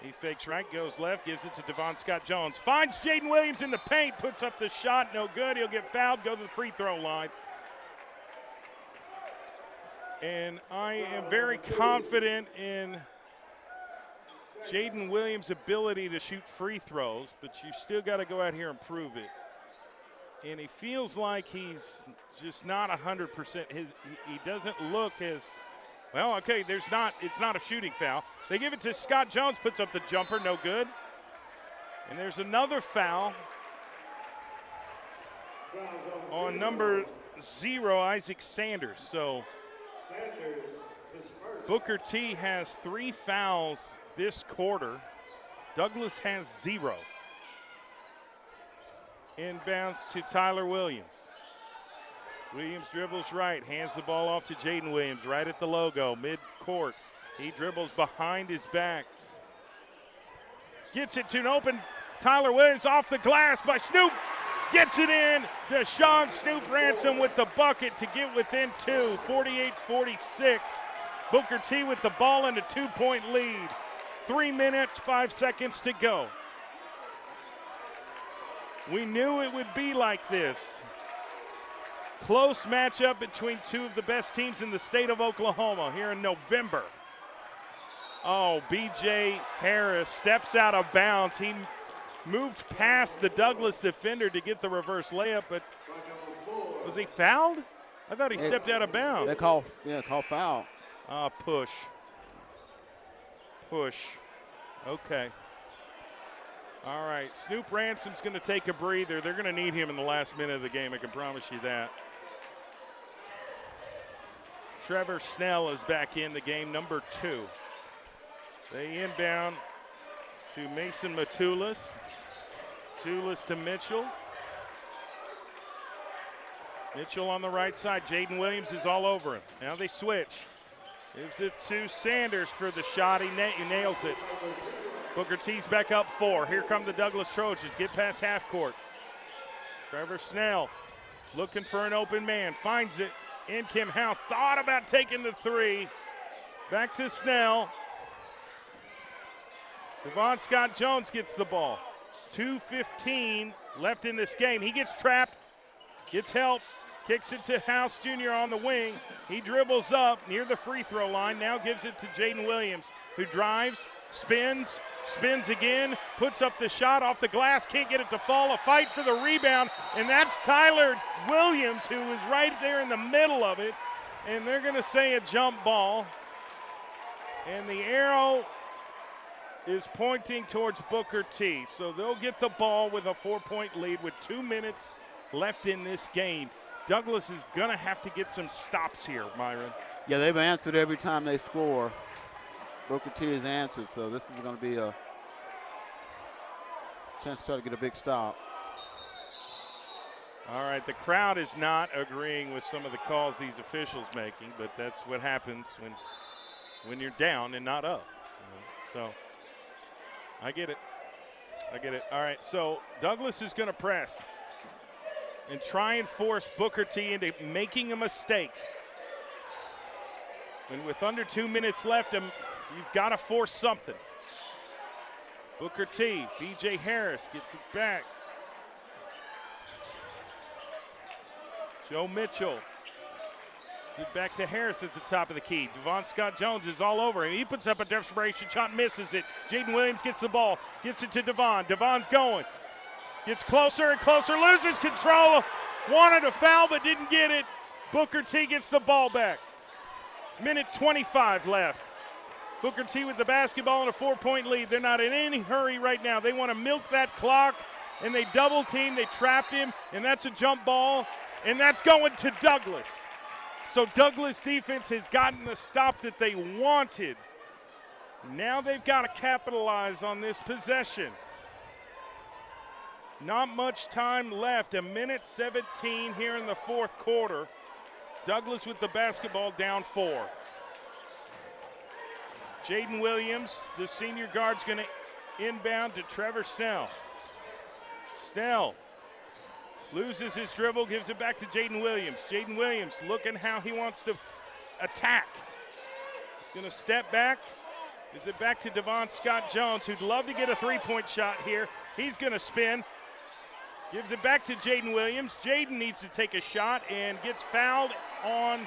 He fakes right, goes left, gives it to Devon Scott-Jones. Finds Jaden Williams in the paint, puts up the shot, no good. He'll get fouled, go to the free throw line. And I am very confident in Jaden Williams' ability to shoot free throws, but you still got to go out here and prove it. And he feels like he's just not 100%. He doesn't look as well. Okay, it's not a shooting foul. They give it to Scott Jones, puts up the jumper, no good. And there's another foul on number 0, Isaac Sanders. So Booker T has 3 fouls this quarter. Douglas has 0. Inbounds to Tyler Williams. Williams dribbles right, hands the ball off to Jaden Williams right at the logo, mid-court. He dribbles behind his back. Gets it to an open Tyler Williams off the glass by Snoop. Gets it in. Deshaun Snoop Ransom with the bucket to get within 2, 48-46. Booker T with the ball and a 2-point lead. 3 minutes, 5 seconds to go. We knew it would be like this. Close matchup between 2 of the best teams in the state of Oklahoma here in November. Oh, B.J. Harris steps out of bounds. He moved past the Douglas defender to get the reverse layup, but was he fouled? I thought he stepped out of bounds. They call foul. Push. Okay. All right, Snoop Ransom's going to take a breather. They're going to need him in the last minute of the game, I can promise you that. Trevor Snell is back in the game, number 2. They inbound to Mason Matulis. Matulis to Mitchell. Mitchell on the right side. Jaden Williams is all over him. Now they switch. Gives it to Sanders for the shot. He nails it. Booker T's back up 4. Here come the Douglas Trojans. Get past half court. Trevor Snell looking for an open man. Finds it. In Kim House. Thought about taking the 3. Back to Snell. Devon Scott-Jones gets the ball. 2:15 left in this game. He gets trapped. Gets help. Kicks it to House Jr. on the wing. He dribbles up near the free throw line. Now gives it to Jaden Williams, who drives, spins again, puts up the shot off the glass, can't get it to fall. A fight for the rebound, and that's Tyler Williams, who is right there in the middle of it. And they're going to say a jump ball. And the arrow is pointing towards Booker T. So they'll get the ball with a 4-point lead with 2 minutes left in this game. Douglas is going to have to get some stops here, Myron. Yeah, they've answered every time they score. Booker T has answered, so this is going to be a chance to try to get a big stop. All right, the crowd is not agreeing with some of the calls these officials making, but that's what happens when you're down and not up. So I get it. All right, so Douglas is going to press and try and force Booker T into making a mistake. And with under 2 minutes left, you've got to force something. Booker T, B.J. Harris gets it back. Joe Mitchell gives it back to Harris at the top of the key. Devon Scott-Jones is all over him. He puts up a desperation shot, misses it. Jaden Williams gets the ball, gets it to Devon. Devon's going. Gets closer and closer, loses control. Wanted a foul but didn't get it. Booker T gets the ball back. Minute 25 left. Booker T with the basketball and a 4-point lead. They're not in any hurry right now. They want to milk that clock and they double team, they trapped him, and that's a jump ball, and that's going to Douglas. So Douglas defense has gotten the stop that they wanted. Now they've got to capitalize on this possession. Not much time left, 1:17 here in the fourth quarter. Douglas with the basketball, down 4. Jaden Williams, the senior guard's going to inbound to Trevor Snell. Snell loses his dribble, gives it back to Jaden Williams. Jaden Williams looking how he wants to attack. He's going to step back, gives it back to Devon Scott-Jones, who'd love to get a three-point shot here. He's going to spin. Gives it back to Jaden Williams. Jaden needs to take a shot and gets fouled on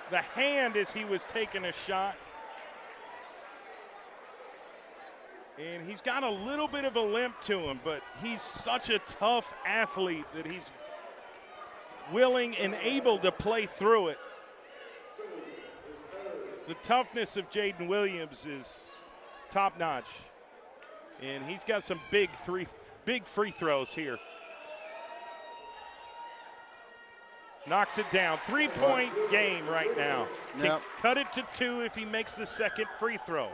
the hand as he was taking a shot. And he's got a little bit of a limp to him, but he's such a tough athlete that he's willing and able to play through it. The toughness of Jaden Williams is top-notch. And he's got some big free throws here. Knocks it down. 3-point game right now. Yep. Can cut it to 2 if he makes the second free throw.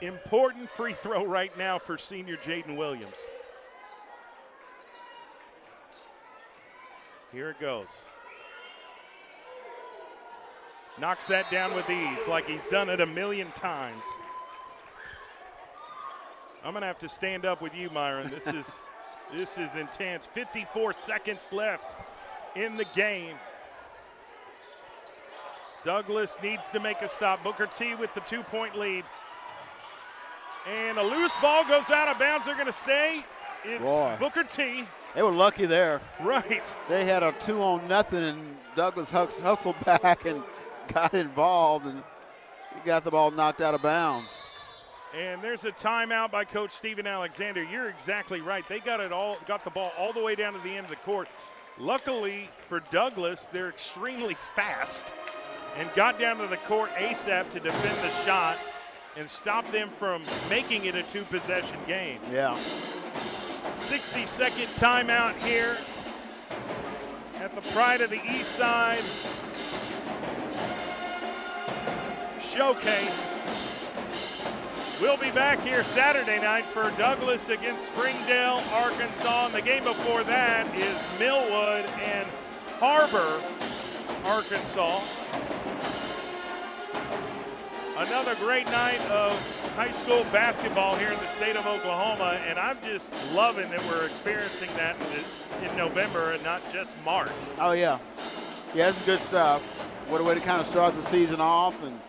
Important free throw right now for senior Jaden Williams. Here it goes. Knocks that down with ease like he's done it a million times. I'm going to have to stand up with you, Myron. This is intense. 54 seconds left in the game. Douglas needs to make a stop. Booker T with the 2-point lead. And a loose ball goes out of bounds. They're going to stay. It's Booker T. They were lucky there. Right. They had a 2-on-0, and Douglas hustled back and got involved, and he got the ball knocked out of bounds. And there's a timeout by Coach Steven Alexander. You're exactly right. They got the ball all the way down to the end of the court. Luckily for Douglas, they're extremely fast and got down to the court ASAP to defend the shot and stop them from making it a 2-possession game. Yeah. 60-second timeout here at the Pride of the East Side Showcase. We'll be back here Saturday night for Douglas against Springdale, Arkansas. And the game before that is Millwood and Harbor, Arkansas. Another great night of high school basketball here in the state of Oklahoma, and I'm just loving that we're experiencing that in November and not just March. Oh, yeah. Yeah, it's good stuff. What a way to kind of start the season off, and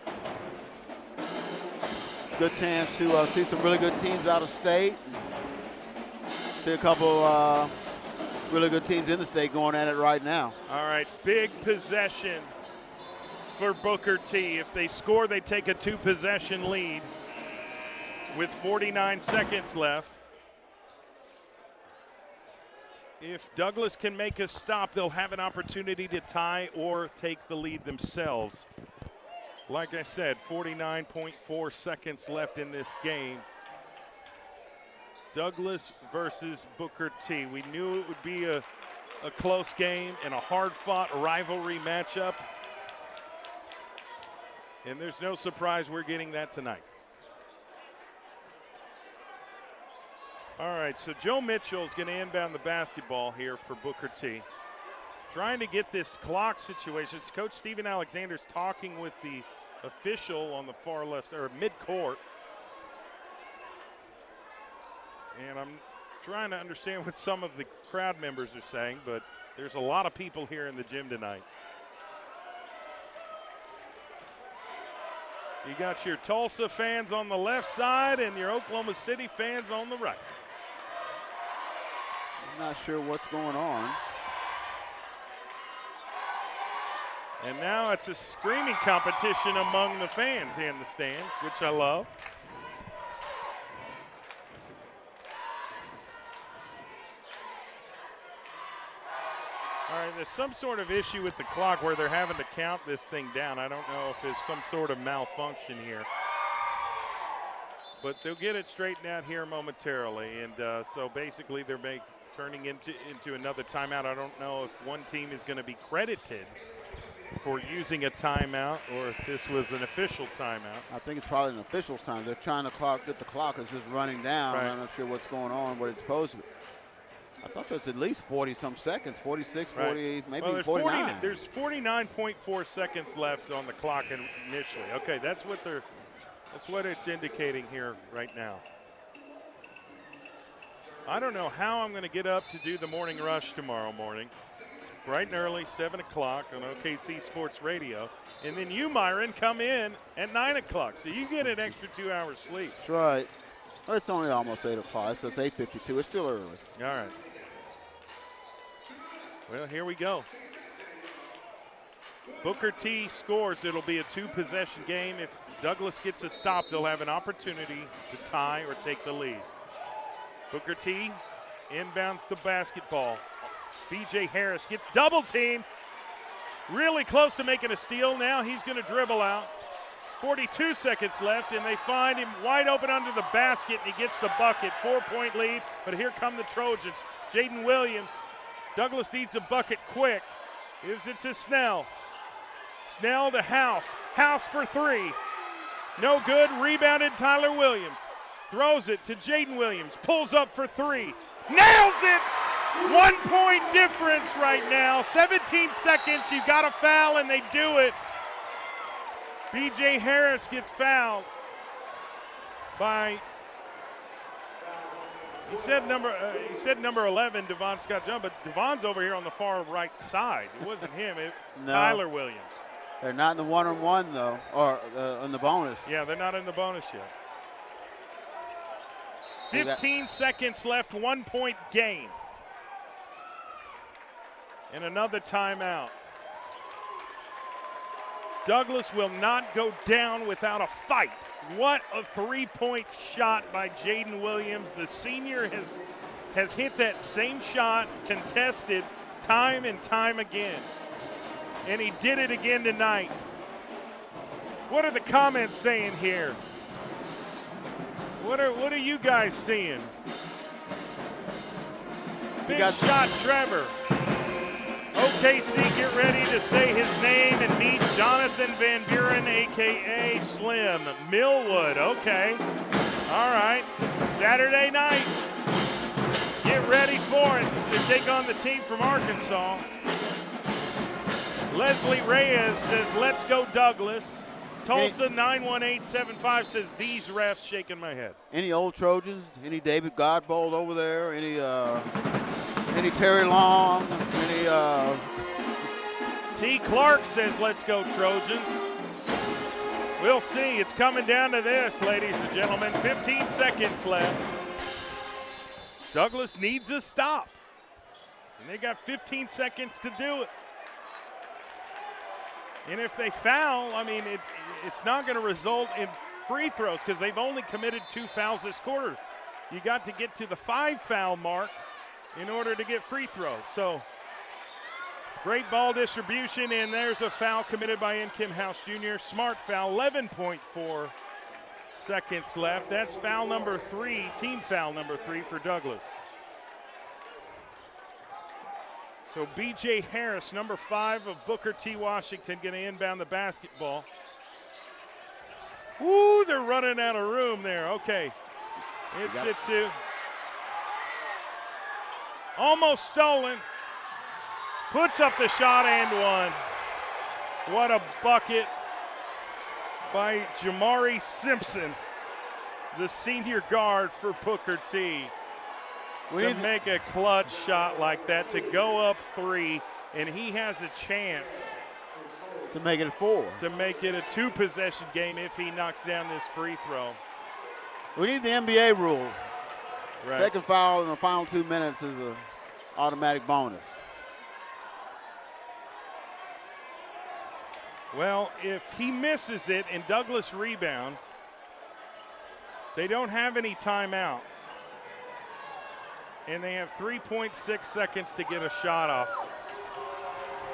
good chance to see some really good teams out of state. See a couple really good teams in the state going at it right now. All right, big possession for Booker T. If they score, they take a 2-possession lead with 49 seconds left. If Douglas can make a stop, they'll have an opportunity to tie or take the lead themselves. Like I said, 49.4 seconds left in this game. Douglas versus Booker T. We knew it would be a close game and a hard-fought rivalry matchup. And there's no surprise we're getting that tonight. All right, so Joe Mitchell is going to inbound the basketball here for Booker T. Trying to get this clock situation. It's Coach Steven Alexander's talking with the official on the far left, or mid-court. And I'm trying to understand what some of the crowd members are saying, but there's a lot of people here in the gym tonight. You got your Tulsa fans on the left side and your Oklahoma City fans on the right. I'm not sure what's going on. And now it's a screaming competition among the fans in the stands, which I love. All right, there's some sort of issue with the clock where they're having to count this thing down. I don't know if there's some sort of malfunction here. But they'll get it straightened out here momentarily. And so basically they're turning into another timeout. I don't know if one team is going to be credited for using a timeout or if this was an official timeout. I think it's probably an official's time. They're trying to get the clock. It's just running down. Right. I'm not sure what's going on, what it's supposed to be. I thought there's at least 40-some seconds, 46, 40, right. maybe well, 49. There's 49.4 seconds left on the clock initially. Okay, that's what it's indicating here right now. I don't know how I'm going to get up to do the morning rush tomorrow morning. Bright and early, 7 o'clock on OKC Sports Radio. And then you, Myron, come in at 9 o'clock. So you get an extra 2 hours sleep. That's right. Well, it's only almost 8 o'clock. It's 8:52. It's still early. All right. Well, here we go. Booker T scores. It'll be a 2-possession game. If Douglas gets a stop, they'll have an opportunity to tie or take the lead. Booker T inbounds the basketball. B.J. Harris gets double teamed. Really close to making a steal. Now he's going to dribble out. 42 seconds left, and they find him wide open under the basket, and he gets the bucket. 4-point lead, but here come the Trojans. Jaden Williams. Douglas needs a bucket quick. Gives it to Snell. Snell to House. House for 3. No good. Rebounded Tyler Williams. Throws it to Jaden Williams. Pulls up for 3. Nails it! 1-point difference right now. 17 seconds. You got a foul, and they do it. B.J. Harris gets fouled by, he said number 11, Devon Scott John, but Devon's over here on the far right side. It wasn't him. It was Tyler Williams. They're not in the one-on-one, though, or in the bonus. Yeah, they're not in the bonus yet. 15 seconds left, 1-point game. And another timeout. Douglas will not go down without a fight. What a 3-point shot by Jaden Williams. The senior has hit that same shot, contested time and time again. And he did it again tonight. What are the comments saying here? What are you guys seeing? Big shot, Trevor. OKC, get ready to say his name and meet Jonathan Van Buren, a.k.a. Slim. Millwood, okay. All right. Saturday night. Get ready for it to take on the team from Arkansas. Leslie Reyes says, let's go Douglas. Tulsa 91875 says, these refs shaking my head. Any old Trojans? Any David Godbold over there? Any Terry Long? T. Clark says, let's go Trojans. We'll see. It's coming down to this, ladies and gentlemen. 15 seconds left. Douglas needs a stop. And they got 15 seconds to do it. And if they foul, I mean, it's not going to result in free throws because they've only committed 2 fouls this quarter. You got to get to the 5-foul mark in order to get free throws. So great ball distribution, and there's a foul committed by Kim House Jr. Smart foul, 11.4 seconds left. That's foul number 3, team foul number 3 for Douglas. So B.J. Harris, number 5 of Booker T. Washington, going to inbound the basketball. Ooh, they're running out of room there. Okay. It's it to almost stolen. Puts up the shot and one. What a bucket by Jamari Simpson, the senior guard for Booker T. To make a clutch shot like that, to go up 3, and he has a chance to make it 4. To make it a 2-possession game if he knocks down this free throw. We need the NBA rule. Right. Second foul in the final 2 minutes is an automatic bonus. Well, if he misses it and Douglas rebounds, they don't have any timeouts. And they have 3.6 seconds to get a shot off.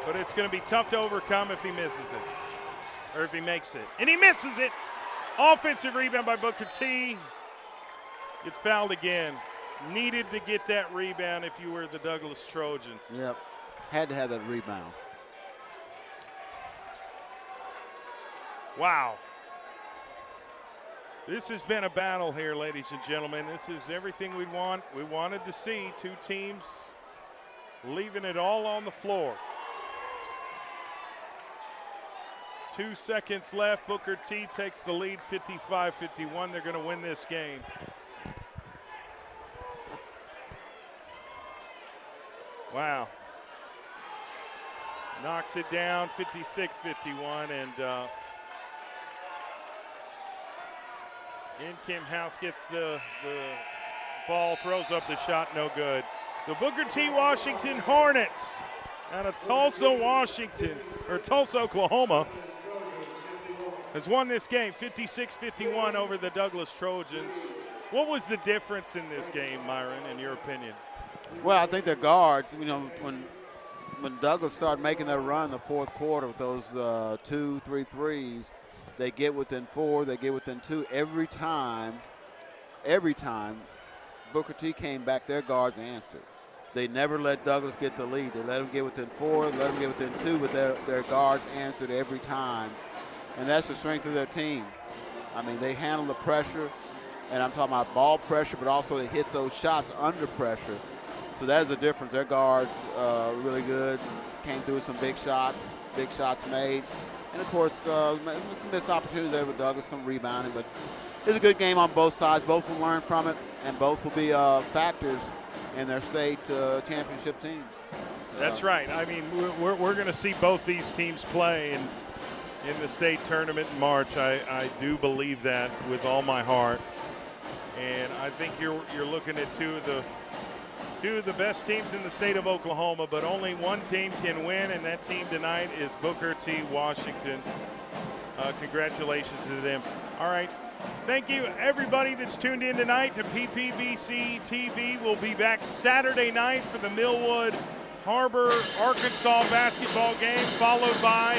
But it's going to be tough to overcome if he misses it. Or if he makes it. And he misses it! Offensive rebound by Booker T. Gets fouled again. Needed to get that rebound if you were the Douglas Trojans. Yep. Had to have that rebound. Wow. This has been a battle here, ladies and gentlemen. This is everything we wanted to see. Two teams leaving it all on the floor. 2 seconds left. Booker T takes the lead 55-51. They're going to win this game. Wow. Knocks it down 56-51, and Kim House gets the ball, throws up the shot, no good. The Booker T Washington Hornets out of Tulsa, Oklahoma, has won this game 56-51 over the Douglas Trojans. What was the difference in this game, Myron, in your opinion? Well, I think their guards, you know, when Douglas started making their run in the fourth quarter with those 2-3 threes, they get within 4, they get within 2. Every time Booker T came back, their guards answered. They never let Douglas get the lead. They let them get within 4, let them get within 2, but their guards answered every time. And that's the strength of their team. I mean, they handle the pressure, and I'm talking about ball pressure, but also they hit those shots under pressure. So that's the difference. Their guards really good, came through with some big shots made. And, of course, some missed opportunities there with Douglas, some rebounding. But it's a good game on both sides. Both will learn from it, and both will be factors in their state championship teams. That's right. I mean, we're going to see both these teams play in the state tournament in March. I do believe that with all my heart. And I think you're looking at two of the best teams in the state of Oklahoma, but only one team can win, and that team tonight is Booker T. Washington. Congratulations to them. All right. Thank you, everybody that's tuned in tonight to PPBC TV. We'll be back Saturday night for the Millwood Harbor, Arkansas basketball game, followed by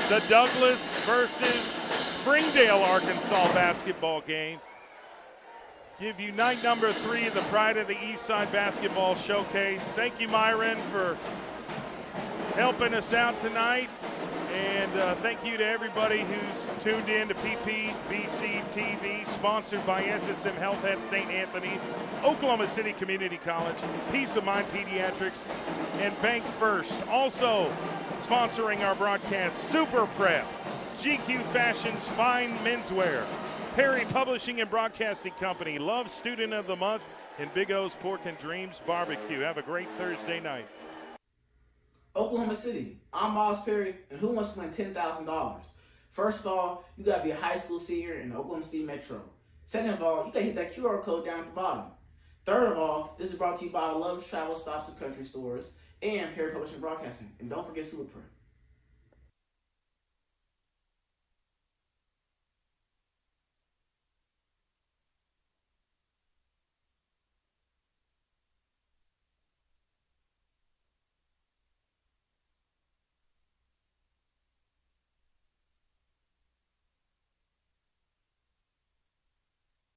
the Douglas versus Springdale, Arkansas basketball game. Give you night number 3 of the Pride of the Eastside Basketball Showcase. Thank you, Myron, for helping us out tonight. And thank you to everybody who's tuned in to PPBC TV, sponsored by SSM Health at St. Anthony's, Oklahoma City Community College, Peace of Mind Pediatrics, and Bank First. Also sponsoring our broadcast, Super Prep, GQ Fashion's Fine Menswear, Perry Publishing and Broadcasting Company, Love Student of the Month, and Big O's Pork and Dreams Barbecue. Have a great Thursday night. Oklahoma City, I'm Miles Perry, and who wants to win $10,000? First of all, you got to be a high school senior in the Oklahoma City Metro. Second of all, you got to hit that QR code down at the bottom. Third of all, this is brought to you by Love's Travel Stops and Country Stores and Perry Publishing and Broadcasting. And don't forget Super Prep.